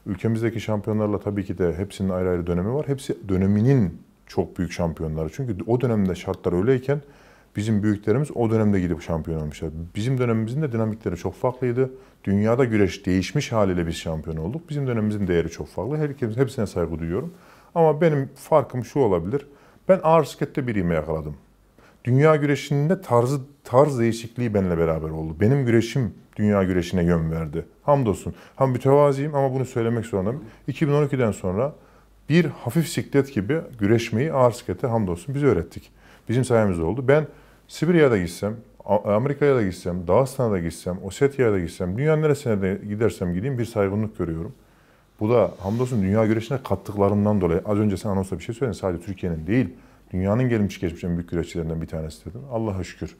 Ülkemizdeki şampiyonlarla tabii ki de hepsinin ayrı ayrı dönemi var. Hepsi döneminin çok büyük şampiyonları. Çünkü o dönemde şartlar öyleyken bizim büyüklerimiz o dönemde gidip şampiyon olmuşlar. Bizim dönemimizin de dinamikleri çok farklıydı. Dünyada güreş değişmiş haliyle biz şampiyon olduk. Bizim dönemimizin değeri çok farklı. Hepsine saygı duyuyorum. Ama benim farkım şu olabilir. Ben ağır siklette bir ivme yakaladım. Dünya güreşinde tarz değişikliği benimle beraber oldu. Benim güreşim dünya güreşine yön verdi. Hamdolsun. Mütevaziyim ama bunu söylemek zorundayım. 2012'den sonra bir hafif siklet gibi güreşmeyi ağır siklete hamdolsun biz öğrettik. Bizim sayemizde oldu. Ben Sibirya'da gitsem, Amerika'ya da gitsem, Dağıstan'a da gitsem, Osetya'ya da gitsem, dünyanın neresine de gidersem gideyim bir saygınlık görüyorum. Bu da hamdolsun dünya güreşine kattıklarından dolayı. Az önce sen anonsda bir şey söyledin. Sadece Türkiye'nin değil, dünyanın gelmiş geçmiş en büyük güreşçilerinden bir tanesi dedin. Allah'a şükür.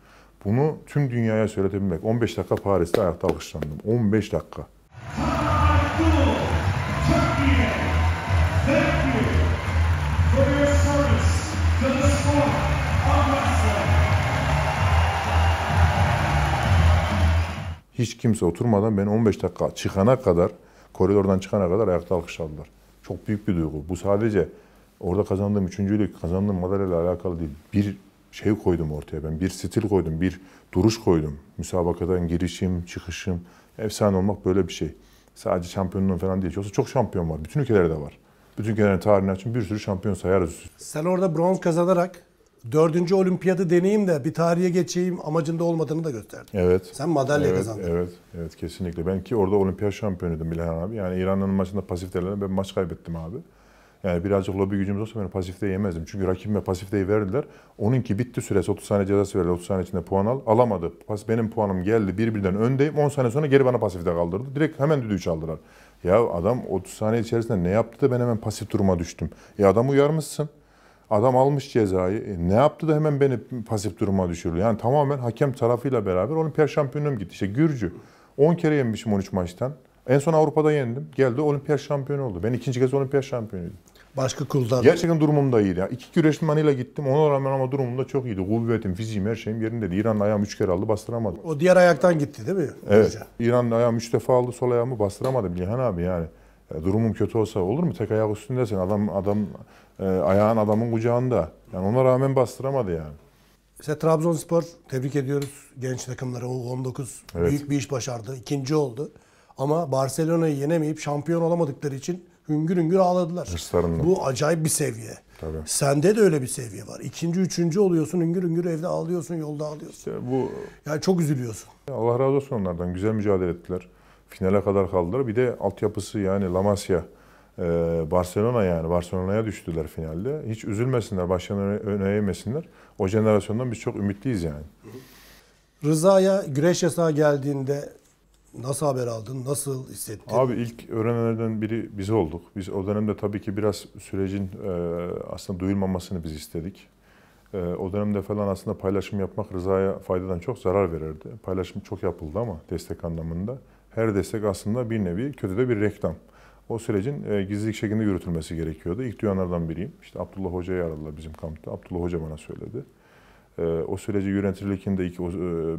Bunu tüm dünyaya söyletebilmek. 15 dakika Paris'te ayakta alkışlandım. 15 dakika. Hiç kimse oturmadan ben 15 dakika çıkana kadar, koridordan çıkana kadar ayakta alkışladılar. Çok büyük bir duygu. Bu sadece orada kazandığım üçüncülük, kazandığım madalyayla alakalı değil. Bir şey koydum ortaya ben, bir stil koydum, bir duruş koydum. Müsabakadan girişim, çıkışım, efsane olmak böyle bir şey. Sadece şampiyonluğun falan değil. Yoksa çok şampiyon var. Bütün ülkelerde var. Bütün ülkelerin tarihini açın bir sürü şampiyon sayarız. Sen orada bronz kazanarak 4. olimpiyatı deneyeyim de bir tarihe geçeyim amacında olmadığını da gösterdin. Evet. Sen madalya kazandın. Evet kesinlikle. Ben ki orada olimpiyat şampiyonuydum Bilhan abi. Yani İran'ın maçında pasiftelerine ben maç kaybettim abi. Yani birazcık lobi gücümüz olsa ben pasifteyi yemezdim. Çünkü rakibime pasifteyi verdiler. Onunki bitti süresi. 30 saniye cezası verdi. 30 saniye içinde puan alamadı. Benim puanım geldi. Birbirinden öndeyim. 10 saniye sonra geri bana pasifte kaldırdı. Direkt hemen düdüğü çaldılar. Ya adam 30 saniye içerisinde ne yaptı da ben hemen pasif duruma düştüm. Adam uyarmışsın. Adam almış cezayı. Ne yaptı da hemen beni pasif duruma düşürdü. Yani tamamen hakem tarafıyla beraber olimpiyat şampiyonluğum gitti. İşte Gürcü. 10 kere yenmişim 13 maçtan. En son Avrupa'da yendim. Geldi olimpiyat şampiyonu oldu. Ben 2. kez olimpiyat şampiyonuydum. Başka kuldan. Gerçekten durumum da iyiydi. Yani 2 güreşmanıyla gittim. Ona rağmen ama durumum da çok iyiydi. Kuvvetim, fiziğim, her şeyim yerindeydi. İran'ın ayağım 3 kere aldı, bastıramadım. O diğer ayaktan gitti değil mi? Evet. İran'ın ayağım 3 defa aldı, sol ayağımı bastıramadım. Bilhan abi yani. Durumum kötü olsa olur mu? Tek ayak üstündesin. Ayağın adamın kucağında. Yani ona rağmen bastıramadı yani. Mesela Trabzonspor tebrik ediyoruz genç takımları. U19 Evet. büyük bir iş başardı. İkinci oldu. Ama Barcelona'yı yenemeyip şampiyon olamadıkları için hüngür hüngür ağladılar. Hırslarından. Bu acayip bir seviye. Tabii. Sende de öyle bir seviye var. İkinci, üçüncü oluyorsun, hüngür hüngür evde ağlıyorsun, yolda ağlıyorsun. İşte bu Yani çok üzülüyorsun. Allah razı olsun onlardan. Güzel mücadele ettiler. Finale kadar kaldılar. Bir de altyapısı yani La Masia, Barcelona yani Barcelona'ya düştüler finalde. Hiç üzülmesinler, başlarına öne eğmesinler. O jenerasyondan biz çok ümitliyiz yani. Rıza'ya güreş yasağı geldiğinde nasıl haber aldın? Nasıl hissettin? Abi ilk öğrenenlerden biri biz olduk. Biz o dönemde tabii ki biraz sürecin aslında duyulmamasını biz istedik. O dönemde falan aslında paylaşım yapmak Rıza'ya faydadan çok zarar verirdi. Paylaşım çok yapıldı ama destek anlamında. Her destek aslında bir nevi kötü de bir reklam. O sürecin gizlilik şeklinde yürütülmesi gerekiyordu. İlk duyanlardan biriyim. İşte Abdullah Hoca'yı aradılar bizim kampta. Abdullah Hoca bana söyledi. O süreci yönetirken de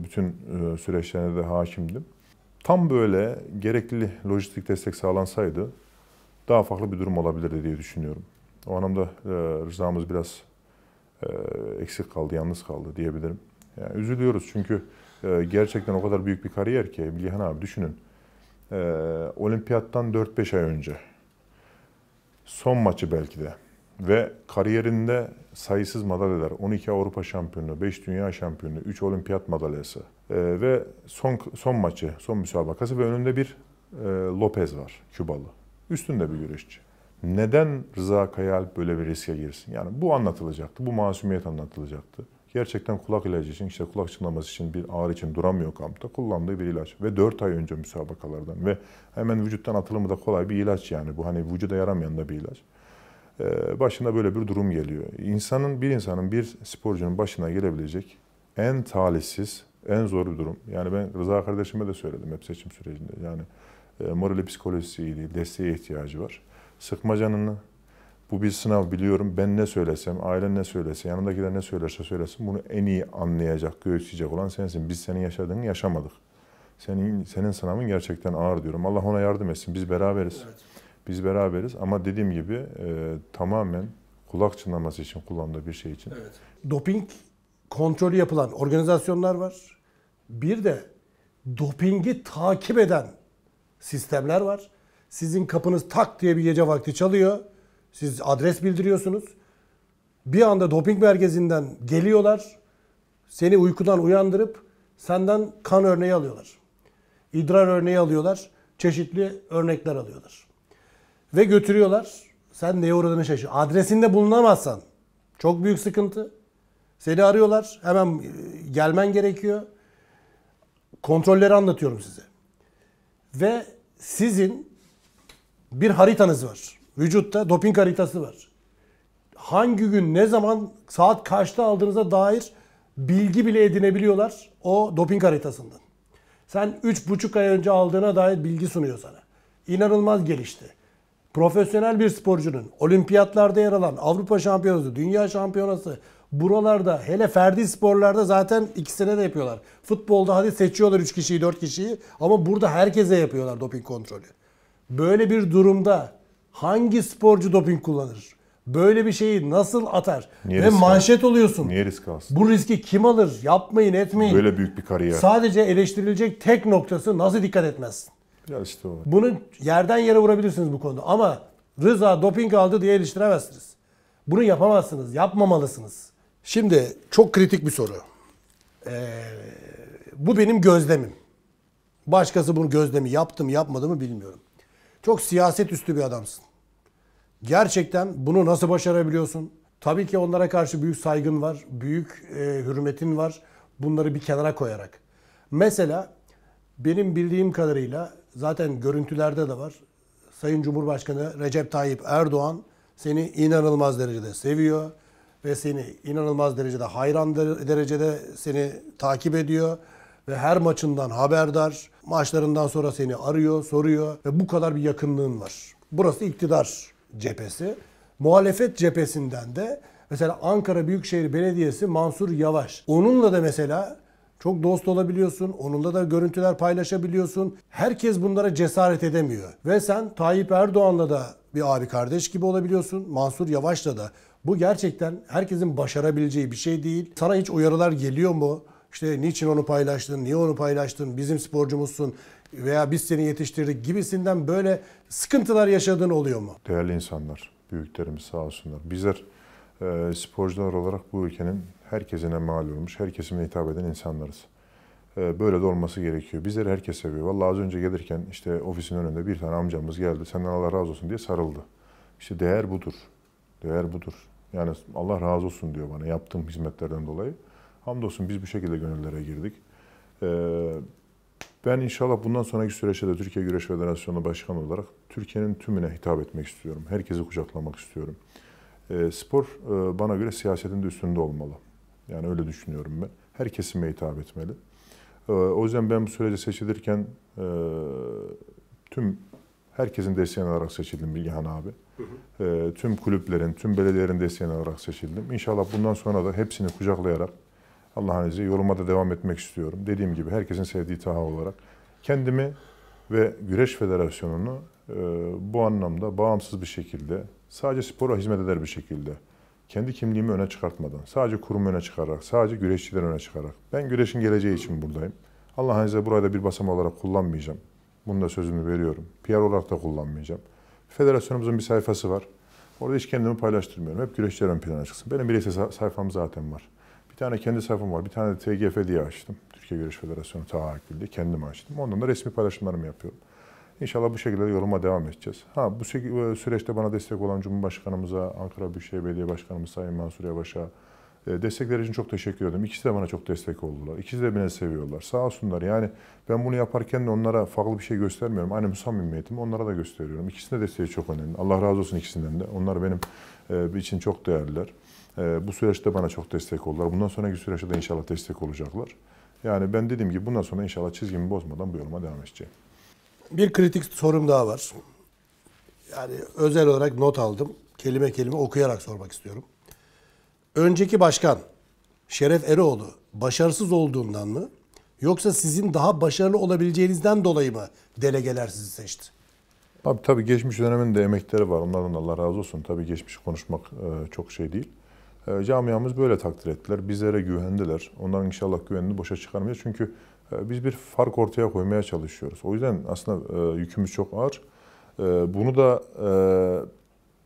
bütün süreçlerine de hakimdim. Tam böyle gerekli lojistik destek sağlansaydı daha farklı bir durum olabilirdi diye düşünüyorum. O anlamda Rıza'mız biraz eksik kaldı, yalnız kaldı diyebilirim. Yani üzülüyoruz çünkü gerçekten o kadar büyük bir kariyer ki Bilgehan abi düşünün. Olimpiyattan 4-5 ay önce son maçı belki de ve kariyerinde sayısız madalyalar, 12 Avrupa şampiyonu, 5 dünya şampiyonu, 3 olimpiyat madalyası ve son maçı, son müsabakası ve önünde bir Lopez var, Kübalı. Üstünde bir güreşçi. Neden Rıza Kayaalp böyle bir riske girsin? Yani bu anlatılacaktı, bu masumiyet anlatılacaktı. Gerçekten kulak ilacı için, işte kulak çınlaması için, bir ağrı için duramıyor kampta. Kullandığı bir ilaç. Ve 4 ay önce müsabakalardan ve hemen vücuttan atılımı da kolay bir ilaç yani. Bu hani vücuda yaramayan da bir ilaç. Başına böyle bir durum geliyor. Bir insanın, bir sporcunun başına gelebilecek en talihsiz, en zor bir durum. Yani ben Rıza kardeşime de söyledim hep seçim sürecinde. Yani morali psikolojisi iyi değil, desteğe ihtiyacı var. Sıkma canını. Bu bir sınav biliyorum. Ben ne söylesem, ailen ne söylese, yanındakiler ne söylerse söylesin bunu en iyi anlayacak, göğüsleyecek olan sensin. Biz senin yaşadığını yaşamadık. Senin sınavın gerçekten ağır diyorum. Allah ona yardım etsin. Biz beraberiz. Evet. Biz beraberiz ama dediğim gibi tamamen kulak çınlaması için kullandığı bir şey için. Evet. Doping kontrolü yapılan organizasyonlar var. Bir de dopingi takip eden sistemler var. Sizin kapınız tak diye bir gece vakti çalıyor. Siz adres bildiriyorsunuz. Bir anda doping merkezinden geliyorlar. Seni uykudan uyandırıp senden kan örneği alıyorlar. İdrar örneği alıyorlar. Çeşitli örnekler alıyorlar. Ve götürüyorlar. Sen neye uğradığını şaşırıyorsun. Adresinde bulunamazsan çok büyük sıkıntı. Seni arıyorlar. Hemen gelmen gerekiyor. Kontrolleri anlatıyorum size. Ve sizin bir haritanız var. Vücutta doping haritası var. Hangi gün, ne zaman, saat kaçta aldığınıza dair bilgi bile edinebiliyorlar o doping haritasından. Sen 3,5 ay önce aldığına dair bilgi sunuyor sana. İnanılmaz gelişti. Profesyonel bir sporcunun olimpiyatlarda yer alan Avrupa şampiyonası, dünya şampiyonası buralarda hele ferdi sporlarda zaten ikisine de yapıyorlar. Futbolda hadi seçiyorlar 3 kişiyi 4 kişiyi ama burada herkese yapıyorlar doping kontrolü. Böyle bir durumda hangi sporcu doping kullanır? Böyle bir şeyi nasıl atar? Ve manşet oluyorsun. Niye risk alsın? Bu riski kim alır? Yapmayın, etmeyin. Böyle büyük bir kariyer. Sadece eleştirilecek tek noktası nasıl dikkat etmezsin? Ya işte o. Bunu yerden yere vurabilirsiniz bu konuda. Ama Rıza doping aldı diye eleştiremezsiniz. Bunu yapamazsınız. Yapmamalısınız. Şimdi çok kritik bir soru. Bu benim gözlemim. Başkası bunu gözlemi yaptı mı yapmadı mı bilmiyorum. Çok siyaset üstü bir adamsın. Gerçekten bunu nasıl başarabiliyorsun? Tabii ki onlara karşı büyük saygın var. Büyük hürmetin var. Bunları bir kenara koyarak. Mesela benim bildiğim kadarıyla zaten görüntülerde de var. Sayın Cumhurbaşkanı Recep Tayyip Erdoğan seni inanılmaz derecede seviyor. Ve seni inanılmaz derecede hayran derecede seni takip ediyor. Ve her maçından haberdar. Maçlarından sonra seni arıyor, soruyor. Ve bu kadar bir yakınlığın var. Burası iktidar cephesi. Muhalefet cephesinden de mesela Ankara Büyükşehir Belediyesi Mansur Yavaş. Onunla da mesela çok dost olabiliyorsun. Onunla da görüntüler paylaşabiliyorsun. Herkes bunlara cesaret edemiyor. Ve sen Tayyip Erdoğan'la da bir abi kardeş gibi olabiliyorsun. Mansur Yavaş'la da Bu gerçekten herkesin başarabileceği bir şey değil. Sana hiç uyarılar geliyor mu? İşte niçin onu paylaştın, niye onu paylaştın, bizim sporcumuzsun veya biz seni yetiştirdik gibisinden böyle sıkıntılar yaşadığın oluyor mu? Değerli insanlar, büyüklerimiz sağ olsunlar. Bizler sporcular olarak bu ülkenin herkesine mal olmuş, her kesime hitap eden insanlarız. Böyle de olması gerekiyor. Bizleri herkes seviyor. Vallahi az önce gelirken işte ofisin önünde bir tane amcamız geldi. Senden Allah razı olsun diye sarıldı. İşte değer budur. Değer budur. Yani Allah razı olsun diyor bana yaptığım hizmetlerden dolayı. Hamdolsun biz bu şekilde gönüllere girdik. Ben inşallah bundan sonraki süreçte de Türkiye Güreş Federasyonu Başkanı olarak Türkiye'nin tümüne hitap etmek istiyorum. Herkesi kucaklamak istiyorum. Spor bana göre siyasetin de üstünde olmalı. Yani öyle düşünüyorum ben. Her kesime hitap etmeli. O yüzden ben bu sürece seçilirken tüm herkesin desteğini alarak seçildim Bilgehan abi. Tüm kulüplerin, tüm belediyelerin desteğini alarak seçildim. İnşallah bundan sonra da hepsini kucaklayarak Allah'ın izniyle yoluma da devam etmek istiyorum. Dediğim gibi herkesin sevdiği Taha olarak kendimi ve Güreş Federasyonu'nu bu anlamda bağımsız bir şekilde, sadece spora hizmet eder bir şekilde, kendi kimliğimi öne çıkartmadan, sadece kurumu öne çıkararak, sadece güreşçileri öne çıkararak, ben güreşin geleceği için buradayım. Allah'ın izniyle burayı da bir basamağı olarak kullanmayacağım. Bunun da sözümü veriyorum. PR olarak da kullanmayacağım. Federasyonumuzun bir sayfası var. Orada hiç kendimi paylaştırmıyorum. Hep güreşçiler ön plana çıksın. Benim bireysel sayfam zaten var. Bir tane kendi sayfam var. Bir tane de TGF diye açtım. Türkiye Güreş Federasyonu Taha Akgül diye kendim açtım. Ondan da resmi paylaşımlarımı yapıyorum. İnşallah bu şekilde yoluma devam edeceğiz. Bu süreçte bana destek olan Cumhurbaşkanımıza, Ankara Büyükşehir Belediye Başkanımız Sayın Mansur Yavaş'a destekleri için çok teşekkür ederim. İkisi de bana çok destek oldular. İkisi de beni seviyorlar. Sağ olsunlar. Yani ben bunu yaparken de onlara farklı bir şey göstermiyorum. Aynı bu samimiyetimi onlara da gösteriyorum. İkisinin de desteği çok önemli. Allah razı olsun ikisinden de. Onlar benim için çok değerliler. Bu süreçte bana çok destek oldular. Bundan sonraki süreçte de inşallah destek olacaklar. Yani ben dediğim gibi bundan sonra inşallah çizgimi bozmadan bu yoluma devam edeceğim. Bir kritik sorum daha var. Yani özel olarak not aldım. Kelime kelime okuyarak sormak istiyorum. Önceki başkan Şeref Eroğlu başarısız olduğundan mı yoksa sizin daha başarılı olabileceğinizden dolayı mı delegeler sizi seçti? Tabii geçmiş dönemin de emekleri var. Onlardan Allah razı olsun. Tabii geçmiş konuşmak çok şey değil. Camiamız böyle takdir ettiler. Bizlere güvendiler. Onların inşallah güvenini boşa çıkarmayacağız. Çünkü biz bir fark ortaya koymaya çalışıyoruz. O yüzden aslında yükümüz çok ağır. Bunu da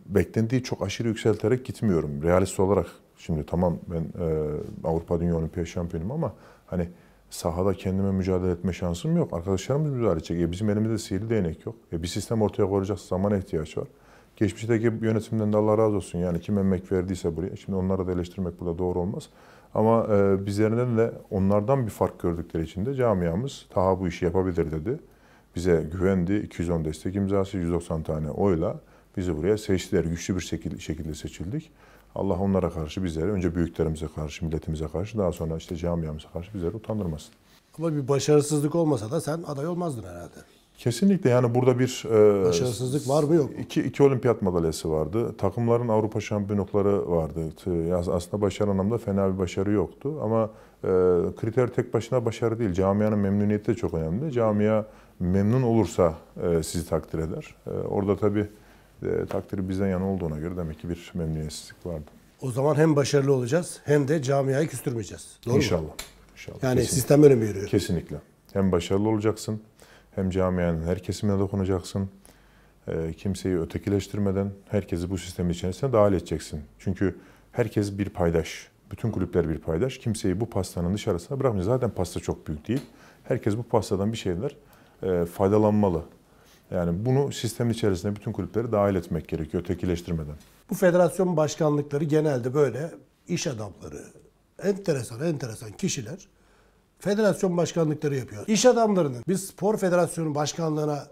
beklendiği çok aşırı yükselterek gitmiyorum. Realist olarak şimdi tamam ben Avrupa Dünya Olimpiyat şampiyonuyum ama hani sahada kendime mücadele etme şansım yok. Arkadaşlarımız müdahale edecek. Bizim elimizde sihirli değnek yok. Bir sistem ortaya koyacak zamana ihtiyaç var. Geçmişteki yönetimden de Allah razı olsun. Yani kim emek verdiyse buraya. Şimdi onları da eleştirmek burada doğru olmaz. Ama bizlerinden de onlardan bir fark gördükleri için de camiamız Taha bu işi yapabilir dedi. Bize güvendi. 210 destek imzası, 190 tane oyla bizi buraya seçtiler. Güçlü bir şekilde seçildik. Allah onlara karşı bizleri, önce büyüklerimize karşı, milletimize karşı, daha sonra işte camiamıza karşı bizleri utandırmasın. Ama bir başarısızlık olmasa da sen aday olmazdın herhalde. Kesinlikle yani burada bir Başarısızlık var mı yok mu? iki olimpiyat madalyası vardı. Takımların Avrupa şampiyonlukları vardı. Aslında başarı anlamda fena bir başarı yoktu. Ama kriter tek başına başarı değil. Camianın memnuniyeti de çok önemli. Camia memnun olursa sizi takdir eder. Orada tabii takdiri bizden yana olduğuna göre demek ki bir memnuniyetsizlik vardı. O zaman hem başarılı olacağız hem de camiayı küstürmeyeceğiz. Doğru İnşallah. mu? İnşallah. Yani Kesinlikle. sistem öyle mi yürüyor? Kesinlikle. Hem başarılı olacaksın, hem camianın her kesimine dokunacaksın. Kimseyi ötekileştirmeden herkesi bu sistemin içerisine dahil edeceksin. Çünkü herkes bir paydaş. Bütün kulüpler bir paydaş. Kimseyi bu pastanın dışarısına bırakmayacak. Zaten pasta çok büyük değil. Herkes bu pastadan bir şeyler faydalanmalı. Yani bunu sistemin içerisine bütün kulüpleri dahil etmek gerekiyor ötekileştirmeden. Bu federasyon başkanlıkları genelde böyle iş adamları, enteresan kişiler federasyon başkanlıkları yapıyor. İş adamlarının bir spor federasyonu başkanlığına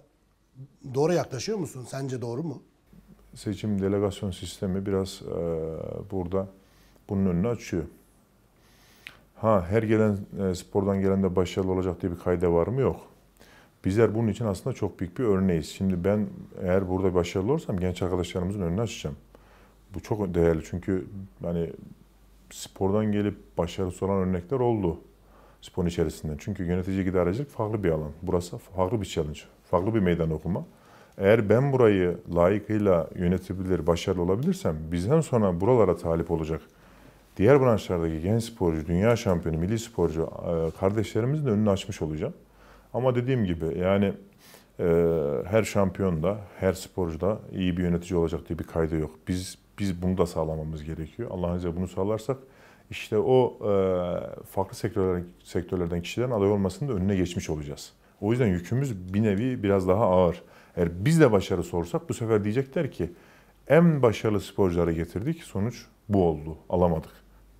doğru yaklaşıyor musun? Sence doğru mu? Seçim delegasyon sistemi biraz burada bunun önünü açıyor. Her gelen spordan gelen de başarılı olacak diye bir kaide var mı? Yok. Bizler bunun için aslında çok büyük bir örneğiz. Şimdi ben eğer burada başarılı olursam genç arkadaşlarımızın önünü açacağım. Bu çok değerli çünkü hani spordan gelip başarısı olan örnekler oldu sporun içerisinden. Çünkü yönetici idarecilik farklı bir alan. Burası farklı bir challenge, farklı bir meydan okuma. Eğer ben burayı layıkıyla yönetebilir, başarılı olabilirsem bizden sonra buralara talip olacak diğer branşlardaki genç sporcu, dünya şampiyonu, milli sporcu kardeşlerimizin de önünü açmış olacağım. Ama dediğim gibi yani her şampiyon da, her sporcu da iyi bir yönetici olacak diye bir kaydı yok. Biz bunu da sağlamamız gerekiyor. Allah'ın izniyle bunu sağlarsak işte o farklı sektörlerden kişilerin aday olmasının da önüne geçmiş olacağız. O yüzden yükümüz bir nevi biraz daha ağır. Eğer biz de başarı sorsak bu sefer diyecekler ki en başarılı sporcuları getirdik, sonuç bu oldu, alamadık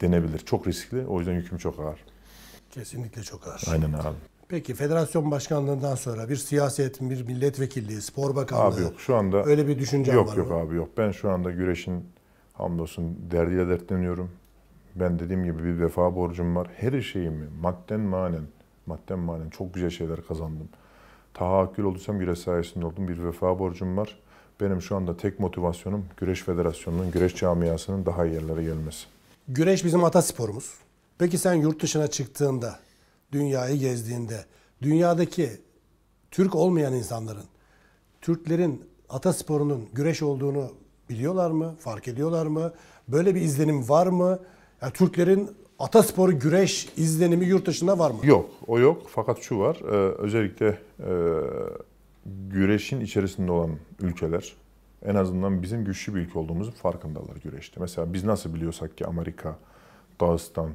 denebilir. Çok riskli, o yüzden yüküm çok ağır. Kesinlikle çok ağır. Aynen abi. Peki federasyon başkanlığından sonra bir siyaset, bir milletvekilliği, spor bakanlığı Abi yok şu anda öyle bir düşüncem var yok mı? abi yok. Ben şu anda güreşin hamdolsun derdiyle dertleniyorum. Ben dediğim gibi bir vefa borcum var. Her şeyimi madden manen çok güzel şeyler kazandım. Taha Akgül olduysam güreş sayesinde oldum. Bir vefa borcum var. Benim şu anda tek motivasyonum Güreş Federasyonu'nun, güreş camiasının daha iyi yerlere gelmesi. Güreş bizim atasporumuz. Peki sen yurt dışına çıktığında, dünyayı gezdiğinde, dünyadaki Türk olmayan insanların, Türklerin atasporunun güreş olduğunu biliyorlar mı? Fark ediyorlar mı? Böyle bir izlenim var mı? Yani Türklerin atasporu güreş izlenimi yurt dışında var mı? Yok, o yok. Fakat şu var, özellikle güreşin içerisinde olan ülkeler en azından bizim güçlü bir ülke olduğumuzun farkındalar güreşte. Mesela biz nasıl biliyorsak ki Amerika, Dağıstan,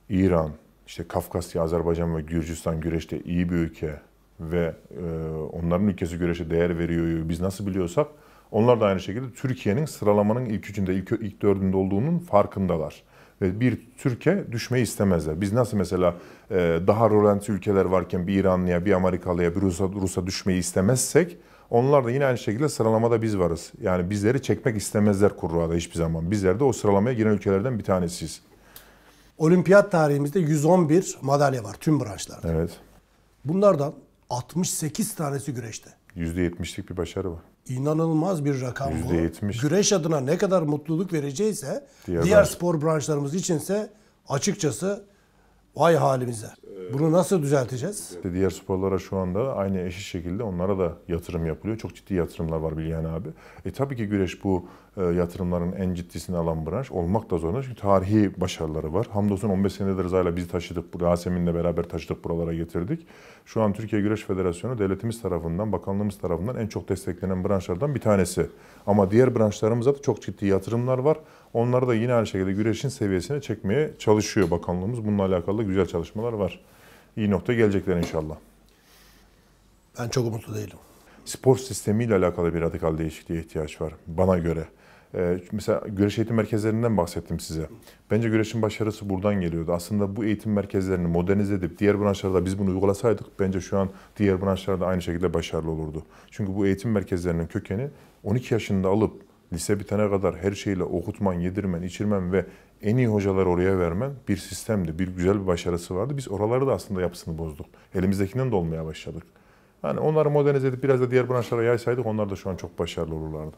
İran, işte Kafkasya, Azerbaycan ve Gürcistan güreşte iyi bir ülke ve onların ülkesi güreşe değer veriyor. Biz nasıl biliyorsak onlar da aynı şekilde Türkiye'nin sıralamanın ilk üçünde, ilk dördünde olduğunun farkındalar. Ve bir Türkiye düşmeyi istemezler. Biz nasıl mesela daha rölanti ülkeler varken bir İranlıya, bir Amerikalıya, bir Rus'a düşmeyi istemezsek onlar da yine aynı şekilde sıralamada biz varız. Yani bizleri çekmek istemezler kurrada hiçbir zaman. Bizler de o sıralamaya giren ülkelerden bir tanesiyiz. Olimpiyat tarihimizde 111 madalya var tüm branşlarda. Evet. Bunlardan 68 tanesi güreşte. %70'lik bir başarı var. İnanılmaz bir rakam bu. %70. Güreş adına ne kadar mutluluk vereceğiyse diğer spor branşlarımız içinse açıkçası vay halimize. Bunu nasıl düzelteceğiz? Diğer sporlara şu anda aynı eşit şekilde onlara da yatırım yapılıyor. Çok ciddi yatırımlar var Bilgehan abi. Tabii ki güreş bu yatırımların en ciddisini alan branş olmak da zorunda. Çünkü tarihi başarıları var. Hamdolsun 15 senedir Rıza'yla bizi taşıdık. Yasemin'le beraber taşıdık, buralara getirdik. Şu an Türkiye Güreş Federasyonu devletimiz tarafından, bakanlığımız tarafından en çok desteklenen branşlardan bir tanesi. Ama diğer branşlarımızda da çok ciddi yatırımlar var. Onları da yine aynı şekilde güreşin seviyesine çekmeye çalışıyor bakanlığımız. Bununla alakalı da güzel çalışmalar var. İyi noktaya gelecekler inşallah. Ben çok umutlu değilim. Spor sistemiyle alakalı bir radikal değişikliğe ihtiyaç var bana göre. Mesela güreş eğitim merkezlerinden bahsettim size. Bence güreşin başarısı buradan geliyordu. Aslında bu eğitim merkezlerini modernize edip diğer branşlarda biz bunu uygulasaydık bence şu an diğer branşlarda aynı şekilde başarılı olurdu. Çünkü bu eğitim merkezlerinin kökeni 12 yaşında alıp lise bitene kadar her şeyle okutman, yedirmen, içirmen ve en iyi hocaları oraya vermen bir sistemdi. Bir güzel bir başarısı vardı. Biz oraları da aslında yapısını bozduk. Elimizdekinden de olmaya başladık. Yani onları modernize edip biraz da diğer branşlara yaysaydık onlar da şu an çok başarılı olurlardı.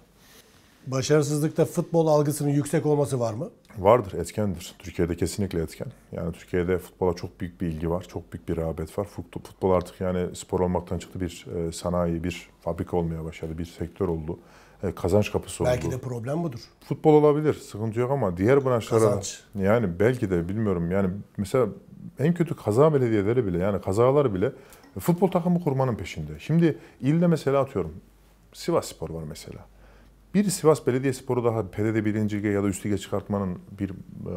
Başarısızlıkta futbol algısının yüksek olması var mı? Vardır, etkendir. Türkiye'de kesinlikle etken. Yani Türkiye'de futbola çok büyük bir ilgi var, çok büyük bir rağbet var. Futbol artık yani spor olmaktan çıktı, bir sanayi, bir fabrika olmaya başladı, bir sektör oldu. Kazanç kapısı oldu. Belki de problem budur. Futbol olabilir, sıkıntı yok ama diğer branşlara Kazanç. yani belki de bilmiyorum. Yani mesela en kötü kaza belediyeleri bile yani kazalar bile futbol takımı kurmanın peşinde. Şimdi ilde mesela atıyorum Sivasspor var mesela. Bir Sivas Belediyespor'u daha PDD 1. Lig'e ya da üst lige çıkartmanın bir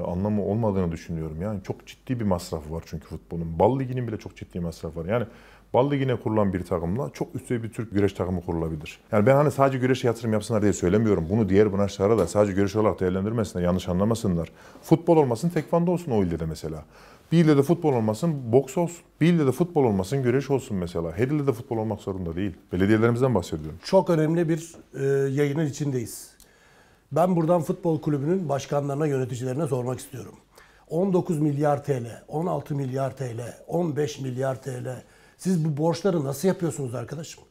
anlamı olmadığını düşünüyorum. Yani çok ciddi bir masrafı var çünkü futbolun. Bal Ligi'nin bile çok ciddi masrafı var. Yani Bal Ligi'ne kurulan bir takımla çok üst düzey bir Türk güreş takımı kurulabilir. Yani ben hani sadece güreşe yatırım yapsınlar diye söylemiyorum. Bunu diğer branşlara da sadece güreş olarak değerlendirmesinler, yanlış anlamasınlar. Futbol olmasın, tekvando olsun o ilde de mesela. Bir ilde de futbol olmasın, boks olsun. Bir ilde de futbol olmasın, güreş olsun mesela. Her ilde de futbol olmak zorunda değil. Belediyelerimizden bahsediyorum. Çok önemli bir yayının içindeyiz. Ben buradan futbol kulübünün başkanlarına, yöneticilerine sormak istiyorum. 19 milyar TL, 16 milyar TL, 15 milyar TL. Siz bu borçları nasıl yapıyorsunuz arkadaşım?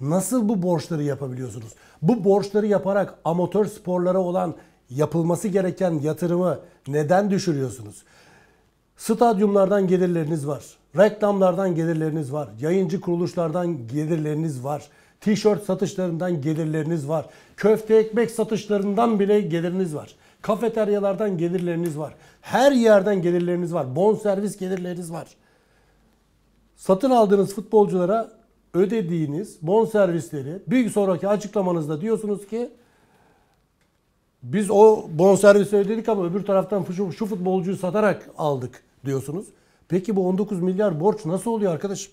Nasıl bu borçları yapabiliyorsunuz? Bu borçları yaparak amatör sporlara olan yapılması gereken yatırımı neden düşürüyorsunuz? Stadyumlardan gelirleriniz var. Reklamlardan gelirleriniz var. Yayıncı kuruluşlardan gelirleriniz var. Tişört satışlarından gelirleriniz var. Köfte ekmek satışlarından bile geliriniz var. Kafeteryalardan gelirleriniz var. Her yerden gelirleriniz var. Bonservis gelirleriniz var. Satın aldığınız futbolculara ödediğiniz bonservisleri bir sonraki açıklamanızda diyorsunuz ki biz o bonservisi ödedik ama öbür taraftan şu futbolcuyu satarak aldık diyorsunuz. Peki bu 19 milyar borç nasıl oluyor arkadaşım?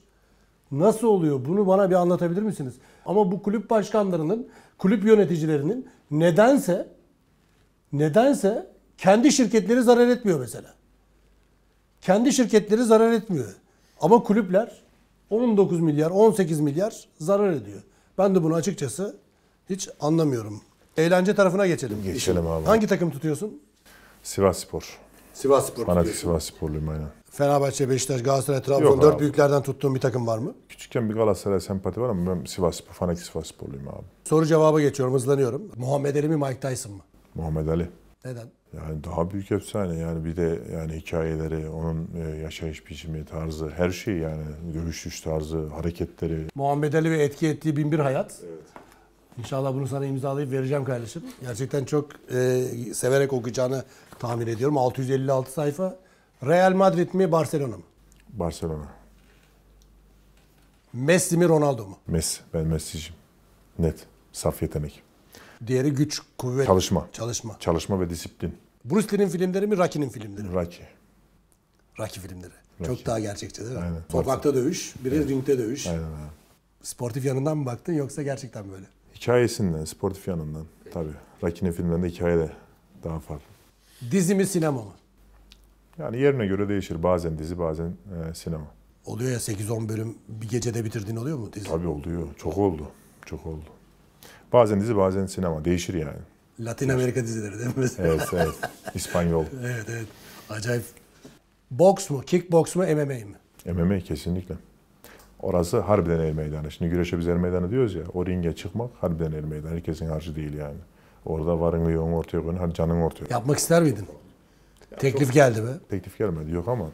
Nasıl oluyor? Bunu bana bir anlatabilir misiniz? Ama bu kulüp başkanlarının, kulüp yöneticilerinin nedense kendi şirketleri zarar etmiyor mesela. Kendi şirketleri zarar etmiyor. Ama kulüpler 19 milyar, 18 milyar zarar ediyor. Ben de bunu açıkçası hiç anlamıyorum. Eğlence tarafına geçelim. Geçelim abi. Hangi takım tutuyorsun? Sivasspor. Sivasspor Fanatik tutuyorsun. Sivassporluyum aynen. Fenerbahçe, Beşiktaş, Galatasaray, Trabzon Yok 4 abi. büyüklerden tuttuğun bir takım var mı? Küçükken bir Galatasaray sempati var ama ben Sivasspor, Fanatik Sivassporluyum abi. Soru cevaba geçiyorum, hızlanıyorum. Muhammed Ali mi, Mike Tyson mı? Muhammed Ali. Neden? Yani daha büyük efsane yani bir de yani hikayeleri, onun yaşayış biçimi, tarzı, her şey yani dövüş tarzı, hareketleri. Muhammed Ali ve etki ettiği binbir hayat. Evet. İnşallah bunu sana imzalayıp vereceğim kardeşim. Gerçekten çok severek okuyacağını tahmin ediyorum. 656 sayfa. Real Madrid mi, Barcelona mı? Barcelona. Messi mi, Ronaldo mu? Messi. Ben Messi'ciyim. Net. Saf yetenek. Diğeri güç, kuvvet. Çalışma. Çalışma. Ve disiplin. Bruce Lee'nin filmleri mi, Rocky'nin filmleri mi? Rocky. Rocky filmleri. Rocky. Çok daha gerçekçi değil mi? Aynen. Sokakta dövüş, biri ringde dövüş. Aynen abi. Sportif yanından mı baktın yoksa gerçekten böyle? Hikayesinden, sportif yanından tabii. Rocky'nin filmlerinde hikaye de daha farklı. Dizi mi, sinema mı? Yani yerine göre değişir. Bazen dizi, bazen sinema. Oluyor ya 8-10 bölüm bir gecede bitirdiğin oluyor mu dizi? Tabii oluyor. Çok oldu. Çok oldu. Bazen dizi, bazen sinema. Değişir yani. Latin Amerika dizileri değil mi? Evet. İspanyol. Evet. Acayip. Boks mu, kickboks mu, MMA mi? MMA kesinlikle. Orası harbiden el meydanı. Şimdi güreşe biz el meydanı diyoruz ya. O ringe çıkmak harbiden el meydanı. Herkesin harcı değil yani. Orada varını yoğun ortaya koyun. Hadi canın ortaya. Yapmak ister miydin? Teklif geldi mi? Teklif gelmedi yok ama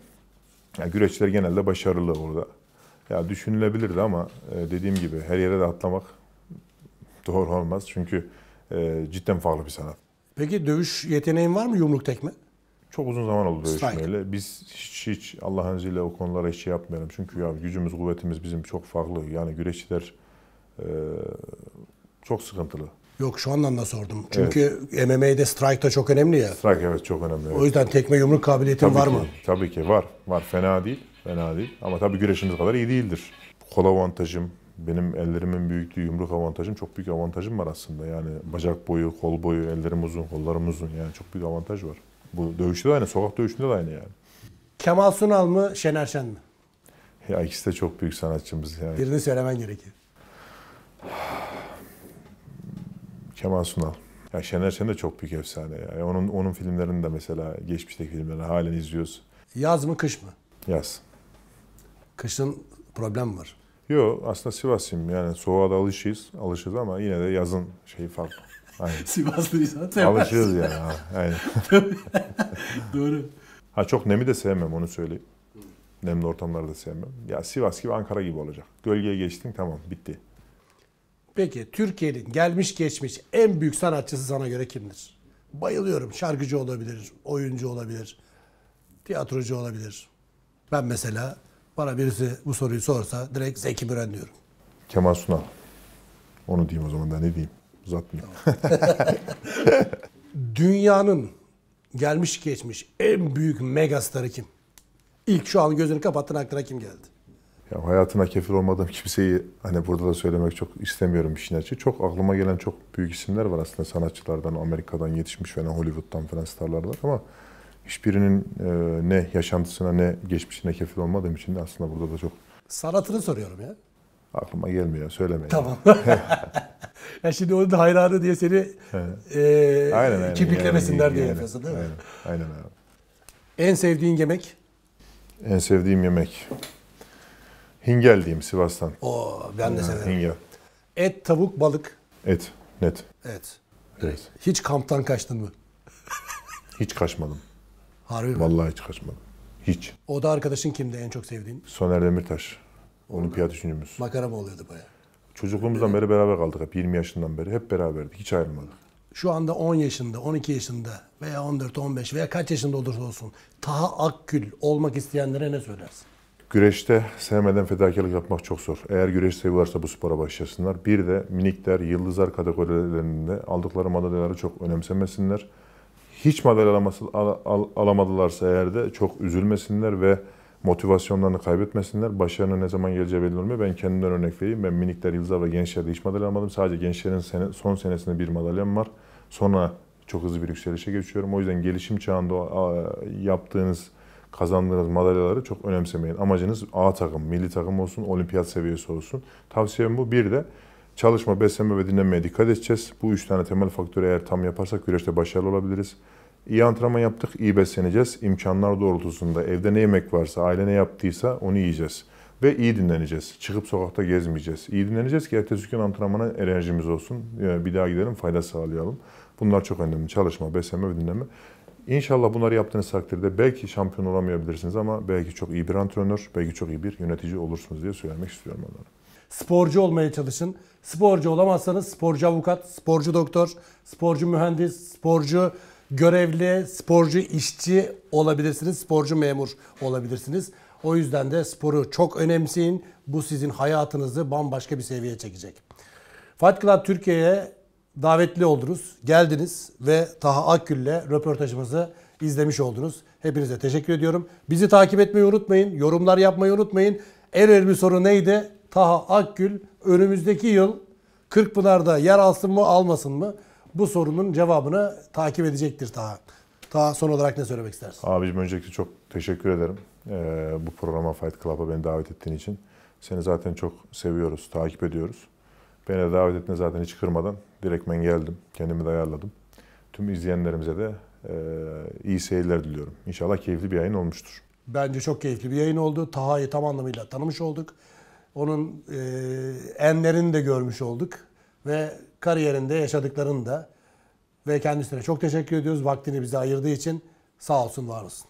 yani güreşçiler genelde başarılı orada. Ya düşünülebilirdi ama dediğim gibi her yere de atlamak doğru olmaz. Çünkü cidden farklı bir sanat. Peki dövüş yeteneğin var mı, yumruk tekme? Çok uzun zaman oldu Strike. dövüşmeyle. Biz hiç Allah'ın izniyle o konulara hiç şey yapmayalım. Çünkü ya gücümüz, kuvvetimiz bizim çok farklı. Yani güreşçiler çok sıkıntılı. Yok şu anlamda sordum. Çünkü MMA'de strike da çok önemli ya. Strike evet çok önemli. Evet. O yüzden tekme yumruk kabiliyetin var mı? Tabii ki var. Var. Fena değil. Ama tabii güreşimiz kadar iyi değildir. Kol avantajım, benim ellerimin büyüklüğü, yumruk avantajım çok büyük avantajım var aslında. Yani bacak boyu, kol boyu, ellerim uzun, kollarım uzun. Yani çok büyük avantaj var. Bu dövüşte de aynı, sokak dövüşünde de aynı yani. Kemal Sunal mı, Şener Şen mi? Ya ikisi de çok büyük sanatçımız yani. Birini söylemen gerekiyor. Kemal Sunal. Ya Şener Şen de çok büyük efsane ya. Onun filmlerini de mesela geçmişteki filmlerini halen izliyoruz. Yaz mı, kış mı? Yaz. Kışın problem var. Yok aslında Sivaslıyım yani soğuğa da alışırız ama yine de yazın şeyi farklı. Aynen. Sivaslıysan Alışırız yani. Aynen. Doğru. Çok nemi de sevmem onu söyleyeyim. Nemli ortamları da sevmem. Ya Sivas gibi Ankara gibi olacak. Gölgeye geçtin tamam bitti. Peki Türkiye'nin gelmiş geçmiş en büyük sanatçısı sana göre kimdir? Bayılıyorum. Şarkıcı olabilir, oyuncu olabilir, tiyatrocu olabilir. Ben mesela bana birisi bu soruyu sorsa direkt Zeki Müren diyorum. Kemal Sunal. Onu diyeyim o zaman da ne diyeyim. Uzatmayayım. Dünyanın gelmiş geçmiş en büyük megastarı kim? İlk şu an gözünü kapattın aklına kim geldi? Ya hayatına kefil olmadığım kimseyi hani burada da söylemek çok istemiyorum işin açığı. Çok aklıma gelen çok büyük isimler var aslında sanatçılardan, Amerika'dan yetişmiş falan, Hollywood'dan falan starlar var ama hiçbirinin ne yaşantısına ne geçmişine kefil olmadığım için de aslında burada da çok Sanatını soruyorum ya. aklıma gelmiyor. Söylemeyin. Tamam. Ya şimdi onun da hayranı diye seni Aynen, kibritlemesinler yani, diye yani, yapıyorsun değil mi? Aynen abi. En sevdiğin yemek? En sevdiğim yemek. Hingel diyeyim Sivas'tan. Oo, ben de severim. Hingel. Et, tavuk, balık. Et. Net. Evet. Evet. Hiç kamptan kaçtın mı? Hiç kaçmadım. Harbi mi? Vallahi hiç kaçmadım. Hiç. O da arkadaşın kimdi en çok sevdiğin? Soner Demirtaş. Olimpiyat üçüncümüz. Makara mı oluyordu bayağı? Çocukluğumuzdan beri beraber kaldık hep. 20 yaşından beri hep beraberdik. Hiç ayrılmadık. Şu anda 10 yaşında, 12 yaşında veya 14, 15 veya kaç yaşında olursa olsun Taha Akgül olmak isteyenlere ne söylersin? Güreşte sevmeden fedakarlık yapmak çok zor. Eğer güreş seviyorlarsa bu spora başlasınlar. Bir de minikler, yıldızlar kategorilerinde aldıkları madalyaları çok önemsemesinler. Hiç madalya alamadılarsa eğer de çok üzülmesinler ve motivasyonlarını kaybetmesinler. Başarının ne zaman geleceği belli olmuyor. Ben kendimden örnek vereyim. Ben minikler, yıldızlar ve gençlerde hiç madalya almadım. Sadece gençlerin son senesinde bir madalyam var. Sonra çok hızlı bir yükselişe geçiyorum. O yüzden gelişim çağında yaptığınız, kazandığınız madalyaları çok önemsemeyin. Amacınız A takım, milli takım olsun, olimpiyat seviyesi olsun. Tavsiyem bu. Bir de çalışma, beslenme ve dinlenmeye dikkat edeceğiz. Bu 3 tane temel faktörü eğer tam yaparsak güreşte başarılı olabiliriz. İyi antrenman yaptık, iyi besleneceğiz. İmkanlar doğrultusunda evde ne yemek varsa, aile ne yaptıysa onu yiyeceğiz. Ve iyi dinleneceğiz. Çıkıp sokakta gezmeyeceğiz. İyi dinleneceğiz ki ertesi gün antrenmana enerjimiz olsun. Bir daha gidelim, fayda sağlayalım. Bunlar çok önemli. Çalışma, beslenme ve dinlenme. İnşallah bunları yaptığınız takdirde belki şampiyon olamayabilirsiniz ama belki çok iyi bir antrenör, belki çok iyi bir yönetici olursunuz diye söylemek istiyorum onlara. Sporcu olmaya çalışın. Sporcu olamazsanız sporcu avukat, sporcu doktor, sporcu mühendis, sporcu görevli, sporcu işçi olabilirsiniz, sporcu memur olabilirsiniz. O yüzden de sporu çok önemseyin. Bu sizin hayatınızı bambaşka bir seviyeye çekecek. Fight Club Türkiye'ye davetli oldunuz, geldiniz ve Taha Akgül'le röportajımızı izlemiş oldunuz. Hepinize teşekkür ediyorum. Bizi takip etmeyi unutmayın, yorumlar yapmayı unutmayın. En önemli soru neydi? Taha Akgül önümüzdeki yıl Kırkpınar'da yer alsın mı almasın mı? Bu sorunun cevabını takip edecektir Taha. Taha, son olarak ne söylemek istersin? Abicim öncelikle çok teşekkür ederim. Bu programa Fight Club'a beni davet ettiğin için. Seni zaten çok seviyoruz, takip ediyoruz. Beni de davet ettiğinde zaten hiç kırmadan direkt ben geldim. Kendimi de ayarladım. Tüm izleyenlerimize de iyi seyirler diliyorum. İnşallah keyifli bir yayın olmuştur. Bence çok keyifli bir yayın oldu. Taha'yı tam anlamıyla tanımış olduk. Onun enlerini de görmüş olduk. Ve kariyerinde yaşadıklarını da. Ve kendisine çok teşekkür ediyoruz. Vaktini bize ayırdığı için sağ olsun, var olsun.